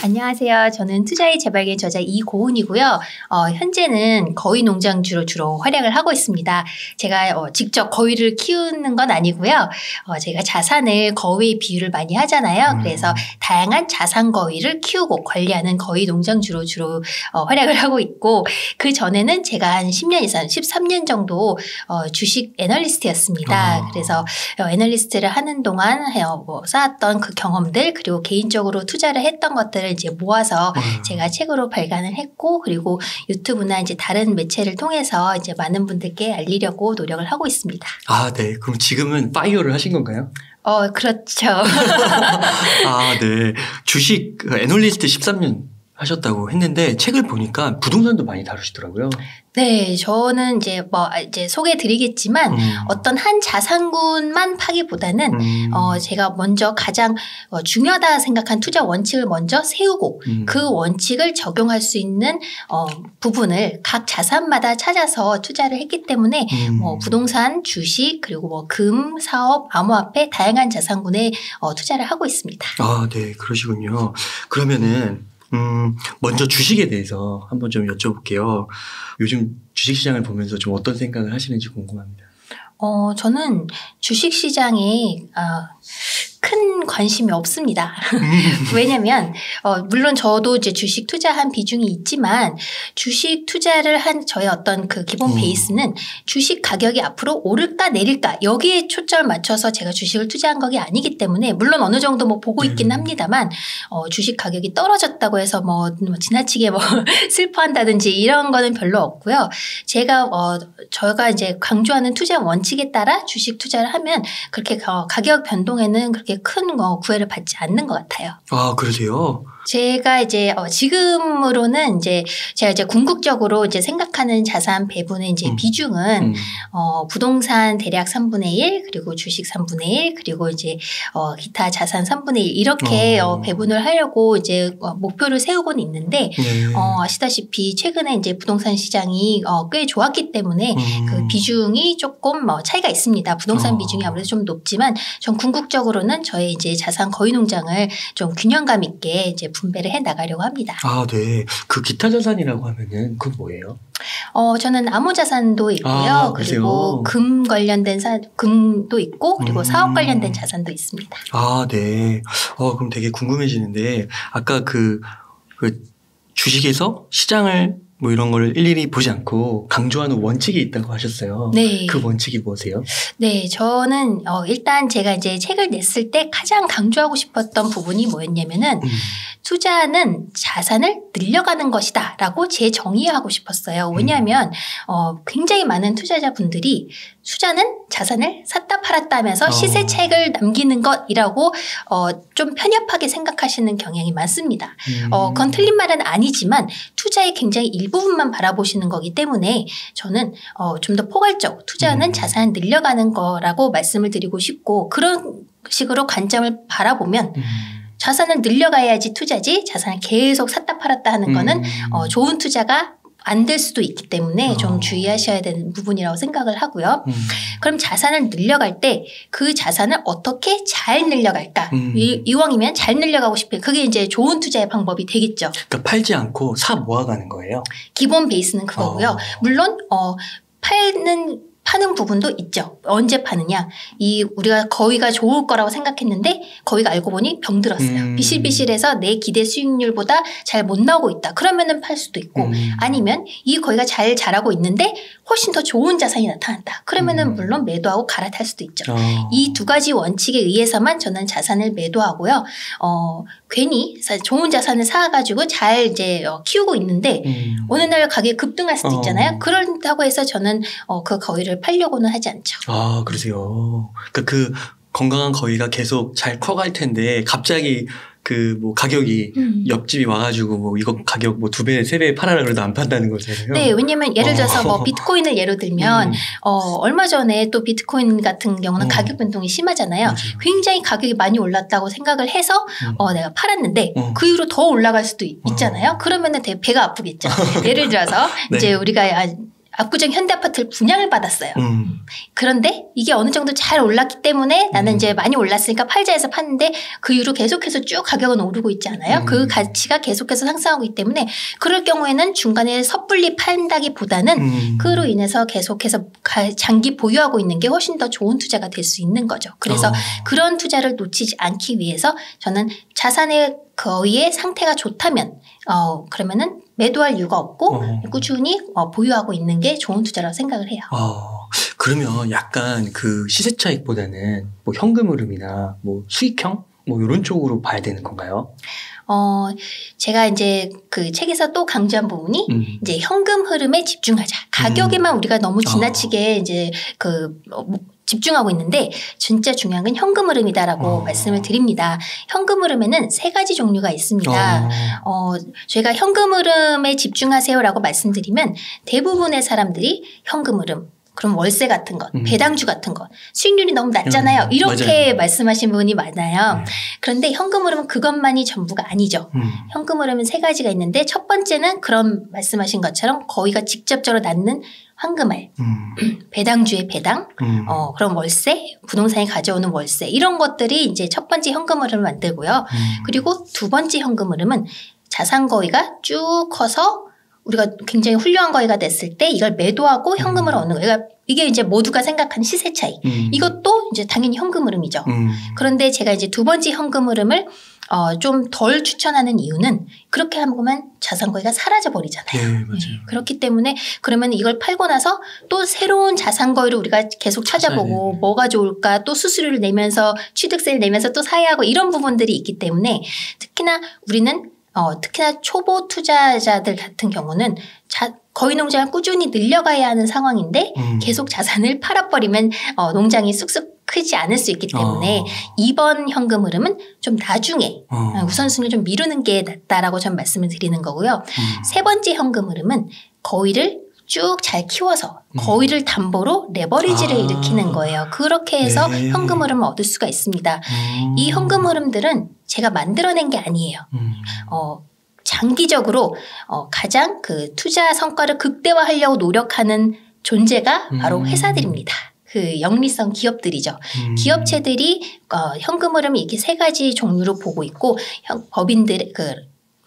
안녕하세요. 저는 투자의 재발견 저자 이고은이고요. 현재는 거위 농장주로 주로 활약을 하고 있습니다. 제가 직접 거위를 키우는 건 아니고요. 제가 자산을 거위의 비유를 많이 하잖아요. 그래서 다양한 자산 거위를 키우고 관리하는 거위 농장주로 주로 활약을 하고 있고, 그 전에는 제가 한 10년 이상, 13년 정도 주식 애널리스트였습니다. 그래서 애널리스트를 하는 동안 쌓았던 그 경험들, 그리고 개인적으로 투자를 했던 것들을 이제 모아서 제가 책으로 발간을 했고, 그리고 유튜브나 이제 다른 매체를 통해서 이제 많은 분들께 알리려고 노력을 하고 있습니다. 아, 네. 그럼 지금은 파이어를 하신 건가요? 그렇죠. 아, 네. 주식 애널리스트 13년 하셨다고 했는데 책을 보니까 부동산도 많이 다루시더라고요. 네, 저는 이제 소개해 드리겠지만 어떤 한 자산군만 파기보다는 제가 먼저 가장 중요하다 생각한 투자 원칙을 먼저 세우고 그 원칙을 적용할 수 있는 부분을 각 자산마다 찾아서 투자를 했기 때문에 부동산, 주식, 그리고 금, 사업, 암호화폐 다양한 자산군에 투자를 하고 있습니다. 아, 네. 그러시군요. 그러면은 먼저 주식에 대해서 한번 좀 여쭤볼게요. 요즘 주식시장을 보면서 좀 어떤 생각을 하시는지 궁금합니다. 저는 주식시장에 큰 관심이 없습니다. 왜냐면 물론 저도 이제 주식 투자한 비중이 있지만 주식 투자를 한 저의 어떤 그 기본 베이스는 주식 가격이 앞으로 오를까 내릴까 여기에 초점을 맞춰서 제가 주식을 투자한 것이 아니기 때문에, 물론 어느 정도 보고 있긴 합니다만 주식 가격이 떨어졌다고 해서 지나치게 슬퍼한다든지 이런 거는 별로 없고요. 저희가 이제 강조하는 투자 원칙에 따라 주식 투자를 하면 그렇게 가격 변동에는 그렇게 큰 구애를 받지 않는 것 같아요. 아, 그러세요? 제가 이제 지금으로는 제가 이제 궁극적으로 이제 생각하는 자산 배분의 이제 비중은 부동산 대략 3분의 1, 그리고 주식 3분의 1, 그리고 이제 기타 자산 3분의 1 이렇게 배분을 하려고 이제 목표를 세우고는 있는데, 아시다시피 최근에 이제 부동산 시장이 꽤 좋았기 때문에 그 비중이 조금 차이가 있습니다. 부동산 비중이 아무래도 좀 높지만 전 궁극적으로는 저의 이제 자산 거위 농장을 좀 균형감 있게 이제 분배를 해 나가려고 합니다. 아, 네. 그 기타 자산이라고 하면은 그건 뭐예요? 저는 암호자산도 있고요. 그리고 금 관련된 금도 있고, 그리고 사업 관련된 자산도 있습니다. 아, 네. 그럼 되게 궁금해지는데, 아까 그 주식에서 시장을 이런 걸 일일이 보지 않고 강조하는 원칙이 있다고 하셨어요. 네. 그 원칙이 뭐세요? 네, 저는 일단 제가 이제 책을 냈을 때 가장 강조하고 싶었던 부분이 뭐였냐면은 투자는 자산을 늘려가는 것이다 라고 재정의하고 싶었어요. 왜냐하면 굉장히 많은 투자자분들이 투자는 자산을 샀다 팔았다 하면서 시세 차익을 남기는 것이라고 좀 편협하게 생각하시는 경향이 많습니다. 그건 틀린 말은 아니지만 투자의 굉장히 일부분만 바라보시는 거기 때문에 저는 좀 더 포괄적 투자는 자산을 늘려가는 거라고 말씀을 드리고 싶고, 그런 식으로 관점을 바라보면 자산을 늘려가야지 투자지, 자산을 계속 샀다 팔았다 하는 거는 좋은 투자가 안 될 수도 있기 때문에 좀 주의하셔야 되는 부분이라고 생각을 하고요. 그럼 자산을 늘려갈 때 그 자산을 어떻게 잘 늘려갈까? 이왕이면 잘 늘려가고 싶어요. 그게 이제 좋은 투자의 방법이 되겠죠. 그러니까 팔지 않고 사 모아가는 거예요? 기본 베이스는 그거고요. 물론 파는 부분도 있죠. 언제 파느냐. 우리가 거위가 좋을 거라고 생각했는데 거위가 알고 보니 병들었어요. 비실비실해서 내 기대 수익률보다 잘 못 나오고 있다. 그러면은 팔 수도 있고, 아니면 이 거위가 잘 자라고 있는데 훨씬 더 좋은 자산이 나타났다. 그러면은 물론 매도하고 갈아탈 수도 있죠. 이 두 가지 원칙에 의해서만 저는 자산을 매도하고요. 괜히 좋은 자산을 사가지고 잘 이제 키우고 있는데 어느 날 가격이 급등할 수도 있잖아요. 그런다고 해서 저는 그 거위를 팔려고는 하지 않죠. 아, 그러세요. 그러니까 그 건강한 거위가 계속 잘 커갈 텐데 갑자기 가격이 옆집이 와가지고 이거 가격 2배, 3배 팔아라 그래도 안 판다는 거잖아요. 네, 왜냐면 예를 들어서 비트코인을 예로 들면 얼마 전에 또 비트코인 같은 경우는 가격 변동이 심하잖아요. 맞아요. 굉장히 가격이 많이 올랐다고 생각을 해서 내가 팔았는데 그 이후로 더 올라갈 수도 있잖아요. 그러면은 되게 배가 아프겠죠. 예를 들어서 네. 이제 우리가 압구정 현대아파트를 분양을 받았어요. 그런데 이게 어느 정도 잘 올랐기 때문에 나는 이제 많이 올랐으니까 팔자 해서 팠는데 그 이후로 계속해서 쭉 가격은 오르고 있지 않아요? 그 가치가 계속해서 상승하고 있기 때문에 그럴 경우에는 중간에 섣불리 판다기보다는 그로 인해서 계속해서 장기 보유하고 있는 게 훨씬 더 좋은 투자가 될 수 있는 거죠. 그래서 그런 투자를 놓치지 않기 위해서 저는 자산의 거의의 상태가 좋다면 그러면은 매도할 이유가 없고 꾸준히 보유하고 있는 게 좋은 투자라고 생각을 해요. 그러면 약간 그 시세 차익보다는 뭐 현금 흐름이나 뭐 수익형 뭐 이런 쪽으로 봐야 되는 건가요? 제가 이제 그 책에서 또 강조한 부분이 이제 현금 흐름에 집중하자. 가격에만 우리가 너무 지나치게 이제 집중하고 있는데 진짜 중요한 건 현금 흐름이다라고 말씀을 드립니다. 현금 흐름에는 3가지 종류가 있습니다. 저희가 현금 흐름에 집중하세요라고 말씀드리면 대부분의 사람들이 현금 흐름 그럼 wor세 같은 것, 배당주 같은 것, 수익률이 너무 낮잖아요. 이렇게 맞아요. 말씀하신 분이 많아요. 그런데 현금 흐름은 그것만이 전부가 아니죠. 현금 흐름은 3가지가 있는데 첫 번째는 그런 말씀하신 것처럼 거의가 직접적으로 낳는 황금알, 배당주의 배당, 그런 월세, 부동산이 가져오는 월세 이런 것들이 이제 첫 번째 현금 흐름을 만들고요. 그리고 두 번째 현금 흐름은 자산 거위가 쭉 커서 우리가 굉장히 훌륭한 거위가 됐을 때 이걸 매도하고 현금을 얻는 거예요. 그러니까 이게 이제 모두가 생각하는 시세 차익. 이것도 이제 당연히 현금 흐름이죠. 그런데 제가 이제 두 번째 현금 흐름을 좀 덜 추천하는 이유는 그렇게 하면 자산 거위가 사라져 버리잖아요. 네, 맞아요. 그렇기 때문에 그러면 이걸 팔고 나서 또 새로운 자산 거위를 우리가 계속 찾아보고 뭐가 좋을까 또 수수료를 내면서 취득세를 내면서 또 사야 하고 이런 부분들이 있기 때문에 특히나 우리는 특히나 초보 투자자들 같은 경우는 거위 농장을 꾸준히 늘려가야 하는 상황인데 계속 자산을 팔아버리면 농장이 쑥쑥 크지 않을 수 있기 때문에 이번 현금 흐름은 좀 나중에 우선순위를 좀 미루는 게 낫다라고 전 말씀을 드리는 거고요. 세 번째 현금 흐름은 거위를 쭉 잘 키워서 거위를 담보로 레버리지를 일으키는 거예요. 그렇게 해서 현금 흐름을 얻을 수가 있습니다. 이 현금 흐름들은 제가 만들어낸 게 아니에요. 장기적으로 가장 그 투자 성과를 극대화하려고 노력하는 존재가 바로 회사들입니다. 그 영리성 기업들이죠. 기업체들이 현금 흐름을 이렇게 3가지 종류로 보고 있고 법인들의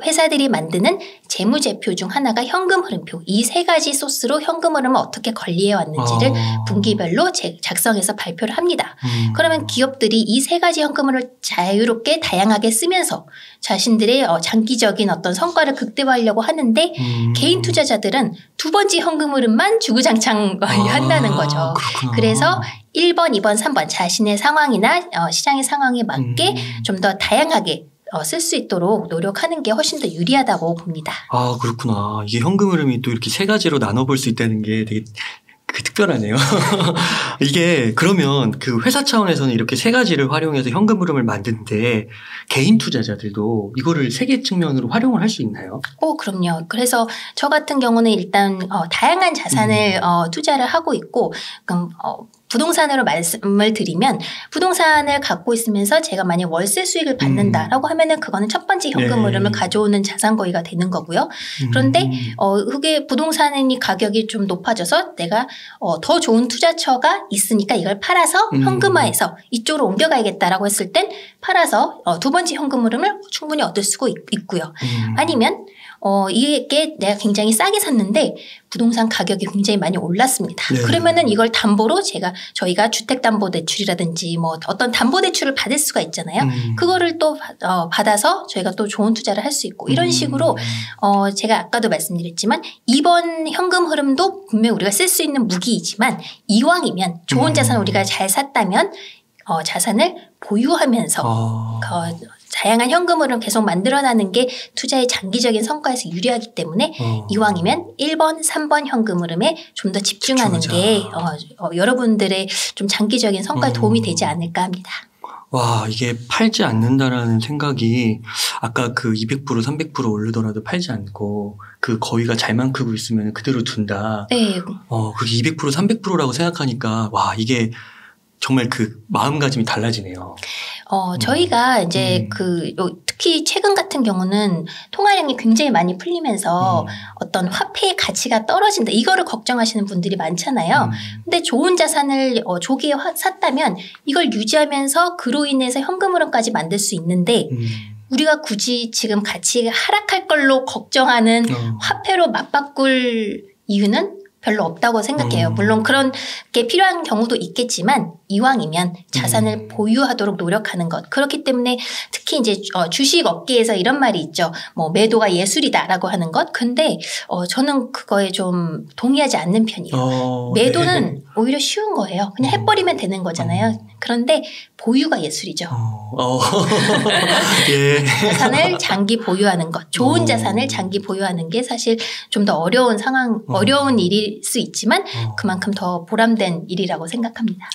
회사들이 만드는 재무제표 중 하나가 현금 흐름표. 이 3가지 소스로 현금 흐름을 어떻게 관리해 왔는지를 분기별로 작성해서 발표를 합니다. 그러면 기업들이 이 3가지 현금을 자유롭게 다양하게 쓰면서 자신들의 장기적인 어떤 성과를 극대화하려고 하는데 개인 투자자들은 두 번째 현금 흐름만 주구장창 관리한다는 거죠. 그렇구나. 그래서 1번, 2번, 3번 자신의 상황이나 시장의 상황에 맞게 좀 더 다양하게 쓸 수 있도록 노력하는 게 훨씬 더 유리하다고 봅니다. 그렇구나. 이게 현금 흐름이 또 이렇게 3가지로 나눠볼 수 있다는 게 되게 특별하네요. 이게 그러면 그 회사 차원에서는 이렇게 3가지를 활용해서 현금 흐름을 만드는데 개인 투자자들도 이거를 3개 측면으로 활용을 할 수 있나요? 그럼요. 그래서 저 같은 경우는 일단 다양한 자산을 투자를 하고 있고 그럼 부동산으로 말씀을 드리면 부동산을 갖고 있으면서 제가 만약 월세 수익을 받는다라고 하면은 그거는 첫 번째 현금 흐름을 가져오는 자산 거위가 되는 거고요. 그런데 그게 부동산이 가격이 좀 높아져서 내가 더 좋은 투자처가 있으니까 이걸 팔아서 현금화해서 이쪽으로 옮겨가야겠다라고 했을 땐 팔아서 두 번째 현금 흐름을 충분히 얻을 수가 있고요. 아니면 이게 내가 굉장히 싸게 샀는데 부동산 가격이 굉장히 많이 올랐습니다. 그러면은 이걸 담보로 저희가 주택담보대출이라든지 뭐 어떤 담보대출을 받을 수가 있잖아요. 그거를 또 받아서 저희가 또 좋은 투자를 할 수 있고 이런 식으로 제가 아까도 말씀드렸지만 이번 현금 흐름도 분명히 우리가 쓸 수 있는 무기이지만 이왕이면 좋은 자산 우리가 잘 샀다면 자산을 보유하면서 다양한 현금 흐름을 계속 만들어나는 게 투자의 장기적인 성과에서 유리하기 때문에 이왕이면 1번, 3번 현금 흐름에 좀 더 집중하는 게 여러분들의 좀 장기적인 성과에 도움이 되지 않을까 합니다. 와, 이게 팔지 않는다라는 생각이 아까 그 200%, 300% 오르더라도 팔지 않고 그 거위가 잘만 크고 있으면 그대로 둔다. 네. 그게 200%, 300%라고 생각하니까 와, 이게 정말 그 마음가짐이 달라지네요. 저희가 이제 특히 최근 같은 경우는 통화량이 굉장히 많이 풀리면서 어떤 화폐의 가치가 떨어진다. 이거를 걱정하시는 분들이 많잖아요. 근데 좋은 자산을 조기에 샀다면 이걸 유지하면서 그로 인해서 현금 흐름까지 만들 수 있는데 우리가 굳이 지금 가치가 하락할 걸로 걱정하는 화폐로 맞바꿀 이유는 별로 없다고 생각해요. 물론 그런 게 필요한 경우도 있겠지만 이왕이면 자산을 보유하도록 노력하는 것. 그렇기 때문에 특히 이제 주식 업계에서 이런 말이 있죠. 뭐 매도가 예술이다라고 하는 것. 근데 저는 그거에 좀 동의하지 않는 편이에요. 매도는 네. 오히려 쉬운 거예요. 그냥 해버리면 되는 거잖아요. 그런데 보유가 예술이죠. 예. 자산을 장기 보유하는 것. 좋은 자산을 장기 보유하는 게 사실 좀 더 어려운 상황, 어려운 일일 수 있지만 그만큼 더 보람된 일이라고 생각합니다.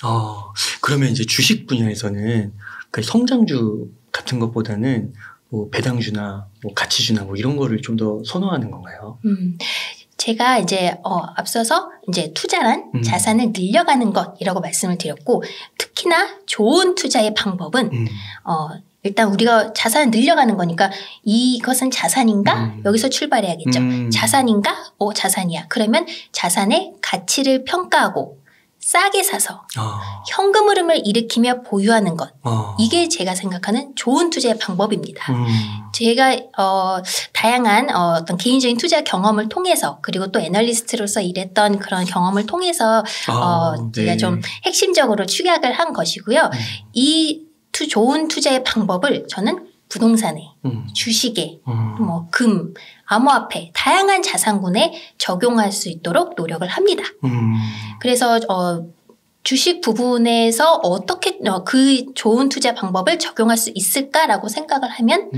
그러면 이제 주식 분야에서는 그 성장주 같은 것보다는 뭐 배당주나 뭐 가치주나 뭐 이런 거를 좀 더 선호하는 건가요? 제가 이제 앞서서 이제 투자란 자산을 늘려가는 것이라고 말씀을 드렸고 특히나 좋은 투자의 방법은 일단 우리가 자산을 늘려가는 거니까 이것은 자산인가? 여기서 출발해야겠죠. 자산인가? 자산이야. 그러면 자산의 가치를 평가하고 싸게 사서 현금 흐름을 일으키며 보유하는 것. 이게 제가 생각하는 좋은 투자의 방법입니다. 제가 다양한 어떤 개인적인 투자 경험을 통해서 그리고 또 애널리스트로서 일했던 그런 경험을 통해서 제가 좀 핵심적으로 축약을 한 것이고요. 이 좋은 투자의 방법을 저는 부동산에, 주식에, 뭐 금, 암호화폐, 다양한 자산군에 적용할 수 있도록 노력을 합니다. 그래서 주식 부분에서 어떻게 그 좋은 투자 방법을 적용할 수 있을까라고 생각을 하면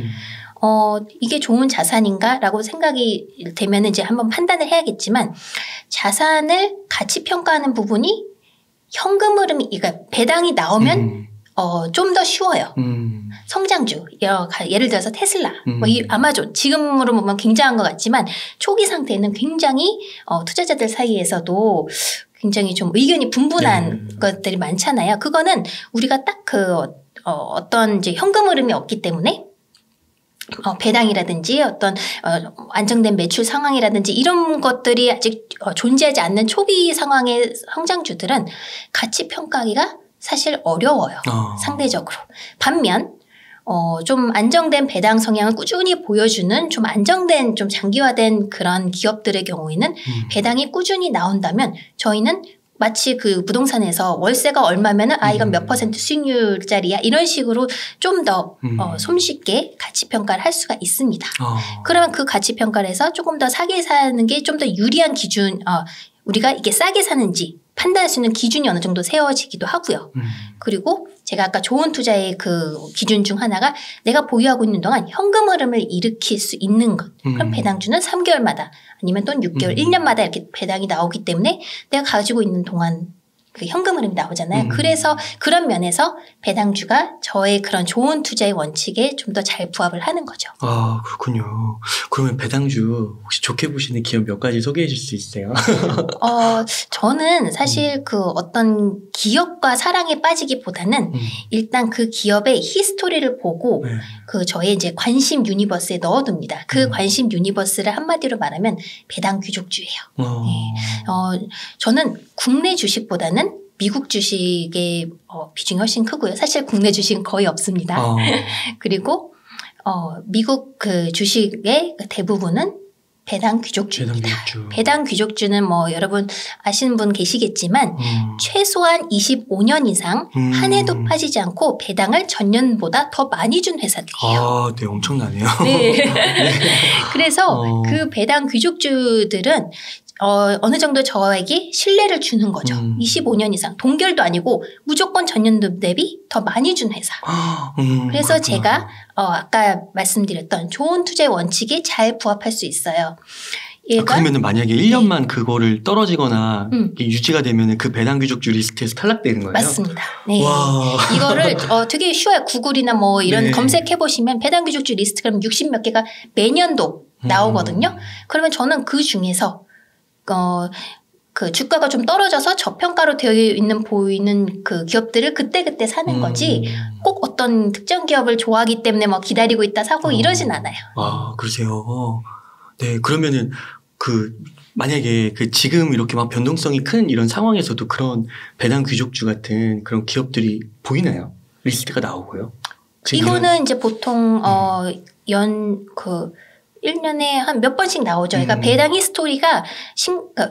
이게 좋은 자산인가라고 생각이 되면 이제 한번 판단을 해야겠지만 자산을 가치 평가하는 부분이 현금 흐름이 그러니까 배당이 나오면 좀 더 쉬워요. 성장주, 예를 들어서 테슬라, 뭐 이 아마존, 지금으로 보면 굉장한 것 같지만 초기 상태는 굉장히 투자자들 사이에서도 굉장히 좀 의견이 분분한 것들이 많잖아요. 그거는 우리가 딱 어떤 이제 현금 흐름이 없기 때문에 배당이라든지 어떤 안정된 매출 상황이라든지 이런 것들이 아직 존재하지 않는 초기 상황의 성장주들은 가치 평가하기가 사실 어려워요. 상대적으로. 반면 좀 안정된 배당 성향을 꾸준히 보여주는 좀 안정된 좀 장기화된 그런 기업들의 경우에는 배당이 꾸준히 나온다면 저희는 마치 그 부동산에서 월세가 얼마면은 이건 몇 퍼센트 수익률짜리야 이런 식으로 좀 더 손쉽게 가치 평가를 할 수가 있습니다. 그러면 그 가치 평가를 해서 조금 더 싸게 사는 게 좀 더 유리한 기준 우리가 이게 싸게 사는지 판단할 수 있는 기준이 어느 정도 세워지기도 하고요. 그리고 제가 아까 좋은 투자의 그 기준 중 하나가 내가 보유하고 있는 동안 현금 흐름을 일으킬 수 있는 것. 그럼 배당주는 3개월마다 아니면 또는 6개월, 1년마다 이렇게 배당이 나오기 때문에 내가 가지고 있는 동안 그 현금 흐름이 나오잖아요. 그래서 그런 면에서 배당주가 저의 그런 좋은 투자의 원칙에 좀 더 잘 부합을 하는 거죠. 그렇군요. 그러면 배당주 혹시 좋게 보시는 기업 몇 가지 소개해 줄 수 있어요? 저는 사실 그 어떤 기업과 사랑에 빠지기보다는 일단 그 기업의 히스토리를 보고 그 저의 이제 관심 유니버스에 넣어둡니다. 그 관심 유니버스를 한마디로 말하면 배당 귀족주예요. 저는 국내 주식보다는 미국 주식의 비중이 훨씬 크고요. 사실 국내 주식은 거의 없습니다. 그리고 미국 그 주식의 대부분은 배당 귀족주입니다. 배당 귀족주는 뭐 여러분 아시는 분 계시겠지만 최소한 25년 이상 한 해도 빠지지 않고 배당을 전년보다 더 많이 준 회사들이에요. 네, 엄청나네요. 네. 그래서 그 배당 귀족주들은 어느 정도 저에게 신뢰를 주는 거죠. 25년 이상. 동결도 아니고 무조건 전년도 대비 더 많이 준 회사. 그래서 그렇구나. 제가 아까 말씀드렸던 좋은 투자의 원칙에 잘 부합할 수 있어요. 그러면 만약에 1년만 그거를 떨어지거나 유지가 되면 그 배당 귀족주 리스트에서 탈락되는 거예요? 맞습니다. 네. 이거를 되게 쉬워요. 구글이나 뭐 이런 검색해보시면 배당 귀족주 리스트 그러면 60몇 개가 매년도 나오거든요. 그러면 저는 그 중에서 그 주가가 좀 떨어져서 저평가로 되어 있는 보이는 그 기업들을 그때그때 사는 거지 꼭 어떤 특정 기업을 좋아하기 때문에 뭐 기다리고 있다 사고 이러진 않아요. 아, 그러세요. 네, 그러면은 만약에 지금 이렇게 막 변동성이 큰 이런 상황에서도 그런 배당 귀족주 같은 그런 기업들이 보이나요? 리스트가 나오고요. 이거는 이제 보통 1년에 한 몇 번씩 나오죠. 그러니까 배당 히스토리가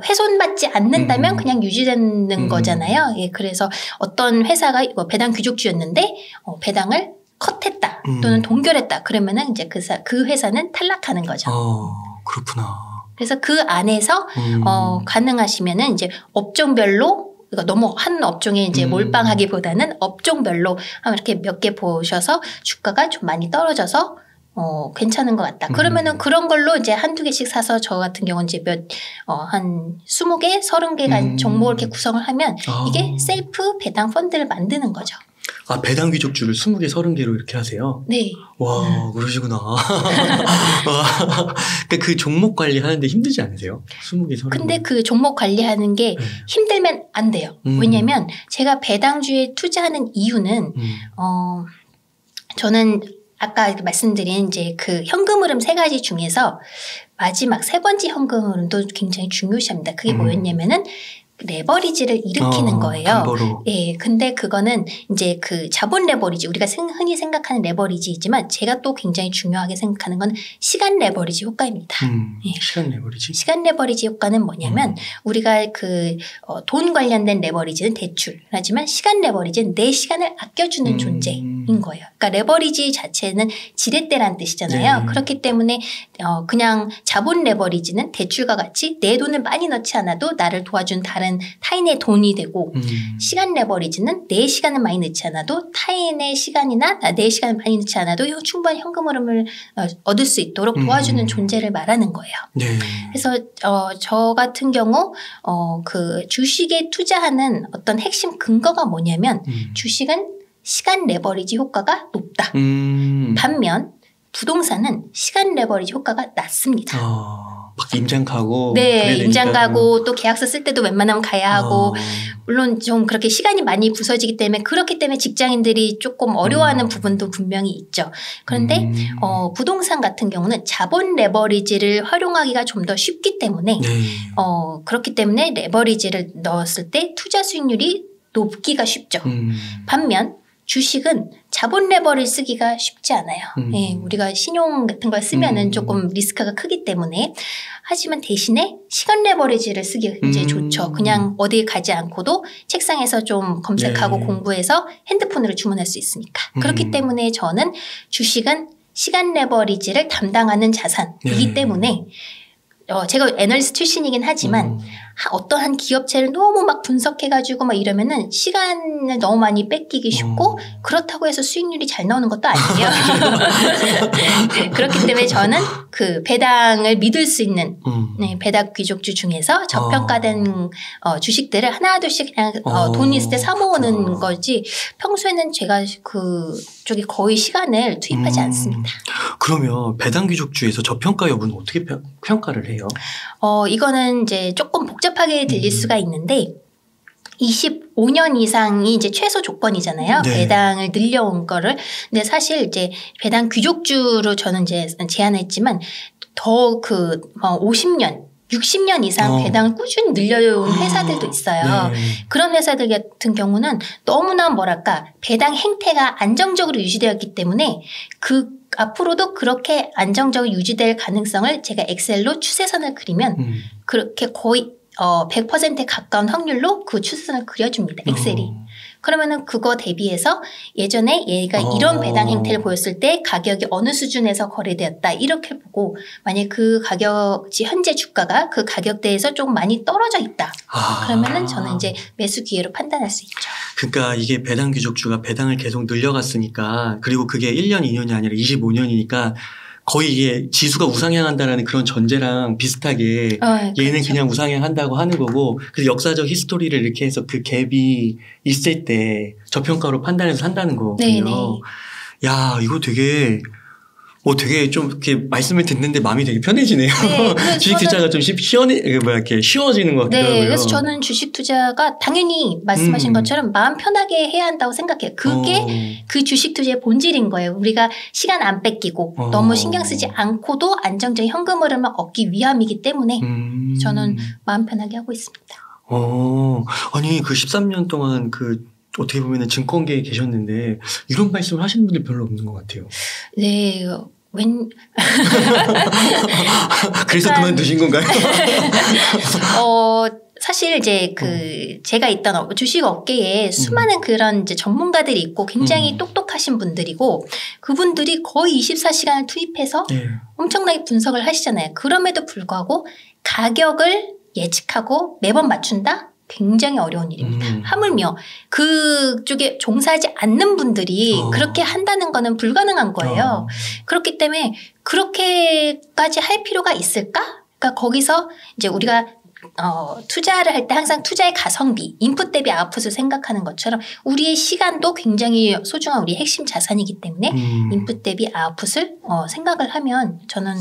훼손받지 않는다면 그냥 유지되는 거잖아요. 예, 그래서 어떤 회사가 이거 배당 귀족주였는데 배당을 컷했다 또는 동결했다. 그러면은 이제 그 회사는 탈락하는 거죠. 그렇구나. 그래서 그 안에서 가능하시면은 이제 업종별로 그러니까 너무 한 업종에 이제 몰빵하기보다는 업종별로 이렇게 몇 개 보셔서 주가가 좀 많이 떨어져서 괜찮은 것 같다. 그러면은 그런 걸로 이제 한두 개씩 사서 저 같은 경우는 이제 한 20개, 30개 종목을 이렇게 구성을 하면 이게 셀프 배당 펀드를 만드는 거죠. 아, 배당 귀족주를 20개, 30개로 이렇게 하세요? 네. 와, 그러시구나. 그러니까 그 종목 관리하는데 힘들지 않으세요? 20개, 30개. 근데 그 종목 관리하는 게 힘들면 안 돼요. 왜냐면 제가 배당주에 투자하는 이유는, 저는 아까 말씀드린 이제 그 현금 흐름 3가지 중에서 마지막 3번째 현금 흐름도 굉장히 중요시합니다. 그게 뭐였냐면은 레버리지를 일으키는 거예요. 담보로. 예, 근데 그거는 이제 그 자본 레버리지, 우리가 흔히 생각하는 레버리지이지만 제가 또 굉장히 중요하게 생각하는 건 시간 레버리지 효과입니다. 예. 시간 레버리지? 시간 레버리지 효과는 뭐냐면 우리가 돈 관련된 레버리지는 대출, 하지만 시간 레버리지는 내 시간을 아껴주는 존재인 거예요. 그러니까 레버리지 자체는 지렛대라는 뜻이잖아요. 네. 그렇기 때문에 그냥 자본 레버리지는 대출과 같이 내 돈을 많이 넣지 않아도 나를 도와준 다른 타인의 돈이 되고 시간 레버리지는 내 시간을 많이 넣지 않아도 타인의 시간이나 내 시간을 많이 넣지 않아도 충분한 현금 흐름을 얻을 수 있도록 도와주는 존재를 말하는 거예요. 네. 그래서 저 같은 경우 그 주식에 투자하는 어떤 핵심 근거가 뭐냐면 주식은 시간 레버리지 효과가 높다. 반면 부동산은 시간 레버리지 효과가 낮습니다. 막 임장 가고. 네, 임장 가고 또 계약서 쓸 때도 웬만하면 가야 하고 물론 좀 그렇게 시간이 많이 부서지기 때문에 그렇기 때문에 직장인들이 조금 어려워하는 부분도 분명히 있죠. 그런데 부동산 같은 경우는 자본 레버리지를 활용하기가 좀 더 쉽기 때문에 그렇기 때문에 레버리지를 넣었을 때 투자 수익률이 높기가 쉽죠. 반면 주식은 자본 레버를 쓰기가 쉽지 않아요. 예, 우리가 신용 같은 걸 쓰면은 조금 리스크가 크기 때문에 하지만 대신에 시간 레버리지를 쓰기 굉장히 좋죠. 그냥 어디 가지 않고도 책상에서 좀 검색하고 공부해서 핸드폰으로 주문할 수 있으니까. 그렇기 때문에 저는 주식은 시간 레버리지를 담당하는 자산이기 때문에 제가 애널리스트 출신이긴 하지만 어떠한 기업체를 너무 막 분석해가지고 막 이러면은 시간을 너무 많이 뺏기기 쉽고 그렇다고 해서 수익률이 잘 나오는 것도 아니에요. 그렇기 때문에 저는 그 배당을 믿을 수 있는 배당 귀족주 중에서 저평가된 주식들을 하나둘씩 그냥 돈 있을 때 사모으는 거지 평소에는 제가 그쪽에 거의 시간을 투입하지 않습니다. 그러면 배당 귀족주에서 저평가 여부는 어떻게 평가를 해요? 이거는 이제 조금 복잡하게 들릴 수가 있는데 25년 이상이 이제 최소 조건이잖아요. 네. 배당을 늘려온 거를. 근데 사실 이제 배당 귀족주로 저는 이제 제안했지만 더 50년 60년 이상 배당을 꾸준히 늘려온 회사들도 있어요. 네. 그런 회사들 같은 경우는 너무나 뭐랄까 배당 행태가 안정적으로 유지되었기 때문에 앞으로도 그렇게 안정적으로 유지될 가능성을 제가 엑셀로 추세선을 그리면 그렇게 거의 100%에 가까운 확률로 그 추세선을 그려줍니다. 엑셀이. 그러면은 그거 대비해서 예전에 얘가 이런 배당 행태를 보였을 때 가격이 어느 수준에서 거래되었다 이렇게 보고 만약 그 가격이 현재 주가가 그 가격대에서 좀 많이 떨어져 있다. 그러면은 저는 이제 매수 기회로 판단할 수 있죠. 그러니까 이게 배당 귀족주가 배당을 계속 늘려갔으니까 그리고 그게 1년, 2년이 아니라 25년이니까 거의 이게 지수가 우상향한다라는 그런 전제랑 비슷하게 얘는 그렇죠. 그냥 우상향한다고 하는 거고 그래서 역사적 히스토리를 이렇게 해서 그 갭이 있을 때 저평가로 판단해서 산다는 거군요. 네네. 야, 이거 되게 되게 좀 이렇게 말씀을 듣는데 마음이 되게 편해지네요. 네, 주식 투자가 좀 이렇게 쉬워지는 것 같기도 네, 하고요. 그래서 저는 주식 투자가 당연히 말씀하신 것처럼 마음 편하게 해야 한다고 생각해요. 그게 그 주식 투자의 본질인 거예요. 우리가 시간 안 뺏기고 너무 신경 쓰지 않고도 안정적인 현금 흐름을 얻기 위함이기 때문에 저는 마음 편하게 하고 있습니다. 아니 그 13년 동안 그 어떻게 보면은 증권계에 계셨는데 이런 말씀을 하시는 분들 별로 없는 것 같아요. 네. 그래서 그만두신 건가요? 사실 이제 제가 있던 주식 업계에 수많은 그런 이제 전문가들이 있고 굉장히 똑똑하신 분들이고 그분들이 거의 24시간을 투입해서 엄청나게 분석을 하시잖아요. 그럼에도 불구하고 가격을 예측하고 매번 맞춘다? 굉장히 어려운 일입니다. 하물며 그쪽에 종사하지 않는 분들이 그렇게 한다는 거는 불가능한 거예요. 그렇기 때문에 그렇게까지 할 필요가 있을까? 그러니까 거기서 이제 우리가 투자를 할 때 항상 투자의 가성비, 인풋 대비 아웃풋을 생각하는 것처럼 우리의 시간도 굉장히 소중한 우리의 핵심 자산이기 때문에 인풋 대비 아웃풋을 생각을 하면 저는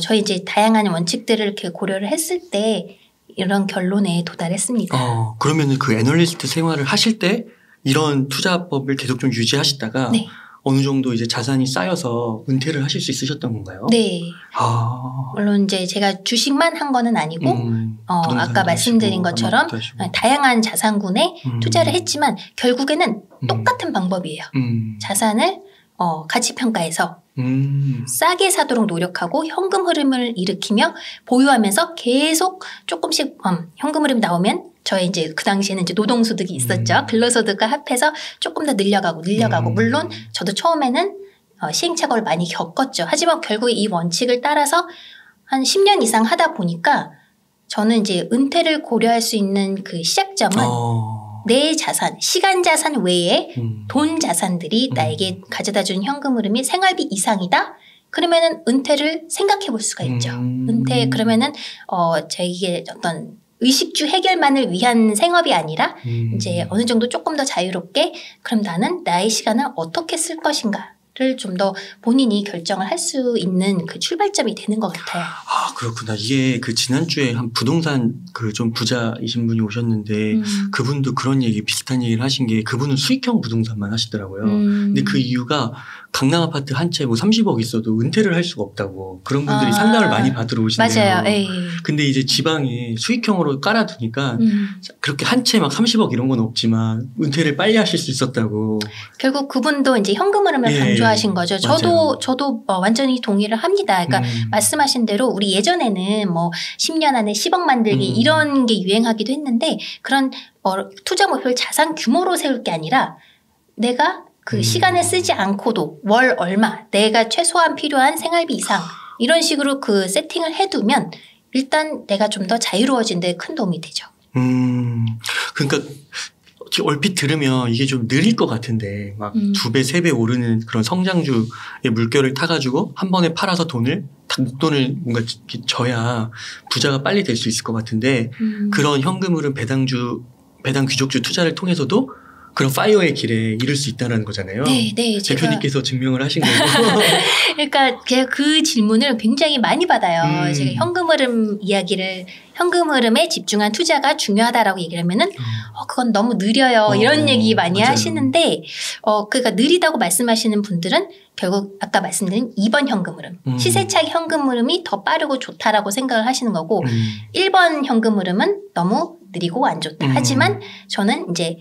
저희 이제 다양한 원칙들을 이렇게 고려를 했을 때 이런 결론에 도달했습니다. 그러면 그 애널리스트 생활을 하실 때 이런 투자법을 계속 좀 유지하시다가 네. 어느 정도 이제 자산이 쌓여서 은퇴를 하실 수 있으셨던 건가요? 네. 물론 이제 제가 주식만 한 거는 아니고 아까 말씀드린 것처럼 다양한 자산군에 투자를 했지만 결국에는 똑같은 방법이에요. 자산을 가치 평가해서 싸게 사도록 노력하고 현금 흐름을 일으키며 보유하면서 계속 조금씩 현금 흐름 나오면 저의 이제 그 당시에는 이제 노동소득이 있었죠. 근로소득과 합해서 조금 더 늘려가고 물론 저도 처음에는 시행착오를 많이 겪었죠. 하지만 결국에 이 원칙을 따라서 한 10년 이상 하다 보니까 저는 이제 은퇴를 고려할 수 있는 그 시작점은 내 자산, 시간 자산 외에 돈 자산들이 나에게 가져다 준 현금 흐름이 생활비 이상이다? 그러면은 은퇴를 생각해 볼 수가 있죠. 은퇴, 그러면은, 저에게 어떤 의식주 해결만을 위한 생업이 아니라 이제 어느 정도 조금 더 자유롭게 그럼 나는 나의 시간을 어떻게 쓸 것인가? 를 좀 더 본인이 결정을 할 수 있는 그 출발점이 되는 것 같아요. 그렇구나. 이게 그 지난주에 한 부동산 그 좀 부자이신 분이 오셨는데 그분도 그런 비슷한 얘기를 하신 게 그분은 수익형 부동산만 하시더라고요. 근데 그 이유가 강남 아파트 한 채 뭐 30억 있어도 은퇴를 할 수가 없다고 그런 분들이 상담을 많이 받으러 오시네요. 맞아요. 에이. 근데 이제 지방에 수익형으로 깔아두니까 그렇게 한 채 막 30억 이런 건 없지만 은퇴를 빨리 하실 수 있었다고. 결국 그분도 이제 현금 흐름을 강조하신 거죠. 저도 완전히 동의를 합니다. 그러니까 말씀하신 대로 우리 예전에는 뭐 10년 안에 10억 만들기 이런 게 유행하기도 했는데 그런 투자 목표를 자산 규모로 세울 게 아니라 내가 그 시간을 쓰지 않고도 월 얼마 내가 최소한 필요한 생활비 이상 이런 식으로 그 세팅을 해두면 일단 내가 좀 더 자유로워진 데 큰 도움이 되죠. 그러니까 얼핏 들으면 이게 좀 느릴 것 같은데 막 2배, 3배 오르는 그런 성장주의 물결을 타가지고 한 번에 팔아서 목돈을 뭔가 져야 부자가 빨리 될 수 있을 것 같은데 그런 현금흐름 배당 귀족주 투자를 통해서도 그런 파이어의 길에 이룰 수 있다는 거잖아요. 네. 대표님께서 증명을 하신 거고. 그러니까 제가 그 질문을 굉장히 많이 받아요. 제가 현금 흐름에 집중한 투자가 중요하다라고 얘기를 하면은 그건 너무 느려요. 이런 얘기 많이 맞아요. 하시는데 그러니까 느리다고 말씀하시는 분들은 결국 아까 말씀드린 2번 현금 흐름, 시세차익 현금 흐름이 더 빠르고 좋다라고 생각을 하시는 거고 1번 현금 흐름은 너무 느리고 안 좋다. 하지만 저는 이제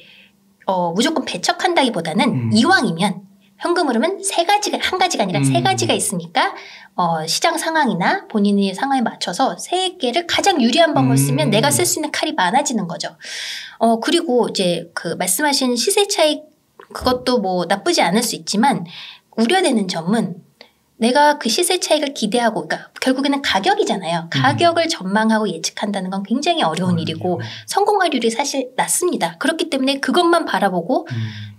무조건 배척한다기보다는 이왕이면 현금 흐름은 한 가지가 아니라 3가지가 있으니까 시장 상황이나 본인의 상황에 맞춰서 3개를 가장 유리한 방법을 쓰면 내가 쓸 수 있는 칼이 많아지는 거죠. 그리고 이제 그 말씀하신 시세 차익 그것도 뭐 나쁘지 않을 수 있지만 우려되는 점은 내가 그 시세 차익을 기대하고 그러니까 결국에는 가격이잖아요. 가격을 전망하고 예측한다는 건 굉장히 어려운 일이고 성공률이 사실 낮습니다. 그렇기 때문에 그것만 바라보고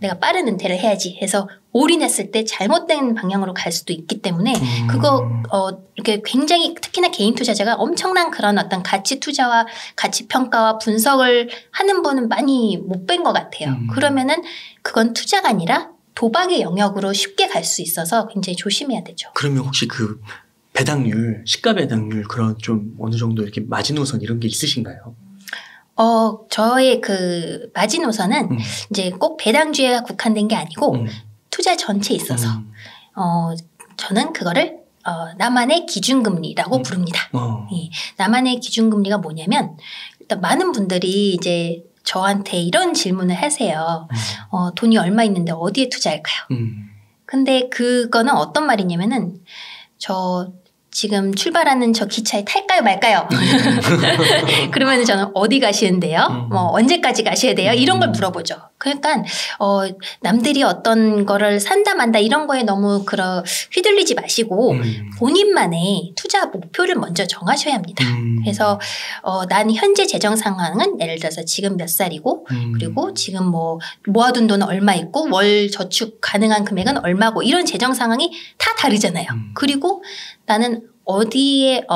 내가 빠른 은퇴를 해야지 해서 올인했을 때 잘못된 방향으로 갈 수도 있기 때문에 그거 이렇게 굉장히 특히나 개인 투자자가 엄청난 그런 어떤 가치 투자와 가치 평가와 분석을 하는 분은 많이 못 뵌 것 같아요. 그러면은 그건 투자가 아니라 도박의 영역으로 쉽게 갈 수 있어서 굉장히 조심해야 되죠. 그러면 혹시 그 배당률, 시가 배당률 그런 좀 어느 정도 이렇게 마지노선 이런 게 있으신가요? 저의 그 마지노선은 이제 꼭 배당주에 국한된 게 아니고 투자 전체에 있어서 저는 그거를 나만의 기준금리라고 부릅니다. 예, 나만의 기준금리가 뭐냐면 일단 많은 분들이 이제 저한테 이런 질문을 하세요. 돈이 얼마 있는데 어디에 투자할까요? 근데 그거는 어떤 말이냐면은 저 지금 출발하는 저 기차에 탈까요 말까요? 그러면 저는 어디 가시는데요? 뭐 언제까지 가셔야 돼요? 이런 걸 물어보죠. 그러니까 남들이 어떤 거를 산다 만다 이런 거에 너무 휘둘리지 마시고 본인만의 투자 목표를 먼저 정하셔야 합니다. 그래서 난 현재 재정 상황은 예를 들어서 지금 몇 살이고 그리고 지금 뭐 모아둔 돈은 얼마 있고 월 저축 가능한 금액은 얼마고 이런 재정 상황이 다 다르잖아요. 그리고 나는 어디에